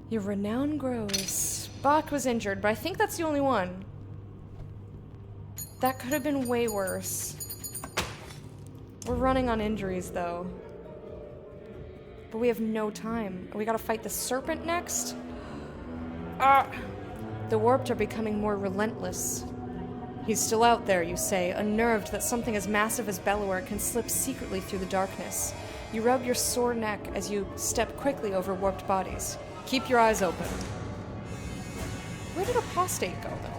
Your renown grows. Bach was injured, but I think that's the only one. That could have been way worse. We're running on injuries, though. But we have no time. We gotta fight the serpent next? Ah! The warped are becoming more relentless. He's still out there, you say, unnerved that something as massive as Bellower can slip secretly through the darkness. You rub your sore neck as you step quickly over warped bodies. Keep your eyes open. Where did Apostate go, though?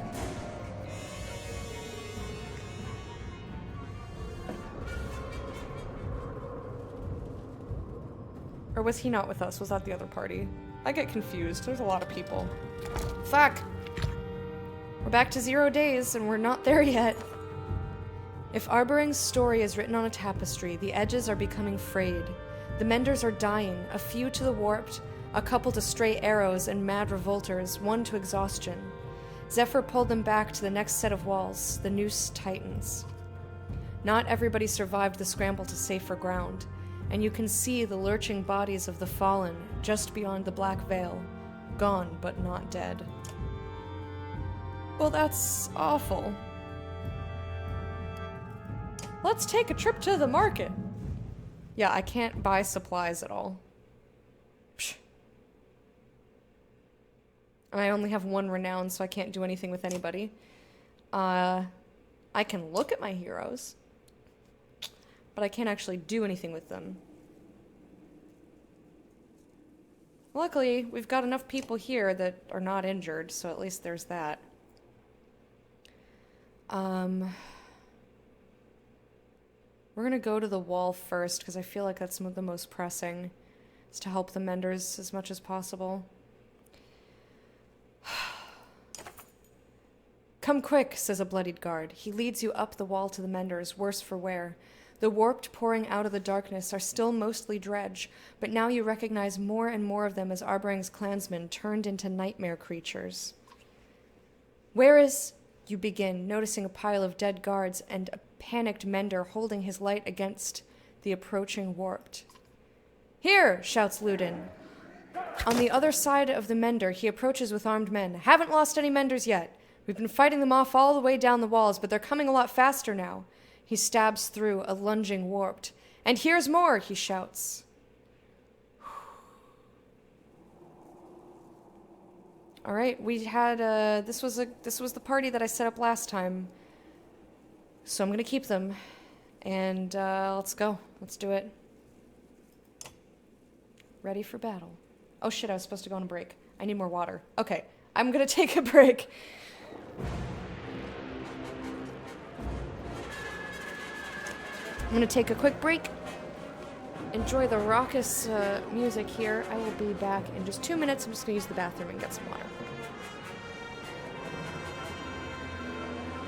Or was he not with us? Was that the other party? I get confused. There's a lot of people. Fuck! We're back to 0 days, and we're not there yet. If Arboring's story is written on a tapestry, the edges are becoming frayed. The Menders are dying, a few to the warped, a couple to stray arrows and mad revolters, one to exhaustion. Zephyr pulled them back to the next set of walls, the noose tightens. Not everybody survived the scramble to safer ground, and you can see the lurching bodies of the fallen just beyond the black veil, gone but not dead. Well, that's awful. Let's take a trip to the market. Yeah, I can't buy supplies at all. Psh. And I only have 1 renown, so I can't do anything with anybody. I can look at my heroes, but I can't actually do anything with them. Luckily, we've got enough people here that are not injured, so at least there's that. We're gonna go to the wall first, because I feel like that's the most pressing, is to help the Menders as much as possible. Come quick, says a bloodied guard. He leads you up the wall to the Menders, worse for wear. The warped pouring out of the darkness are still mostly dredge, but now you recognize more and more of them as Arboring's clansmen turned into nightmare creatures. Where is... You begin, noticing a pile of dead guards and a panicked Mender holding his light against the approaching warped. Here, shouts Ludin. On the other side of the Mender, he approaches with armed men. Haven't lost any Menders yet. We've been fighting them off all the way down the walls, but they're coming a lot faster now. He stabs through a lunging warped. And here's more, he shouts. All right, we had this was the party that I set up last time. So I'm going to keep them. And let's go. Let's do it. Ready for battle. Oh shit, I was supposed to go on a break. I need more water. Okay, I'm going to take a break. I'm going to take a quick break. Enjoy the raucous music here. I will be back in just 2 minutes. I'm just going to use the bathroom and get some water.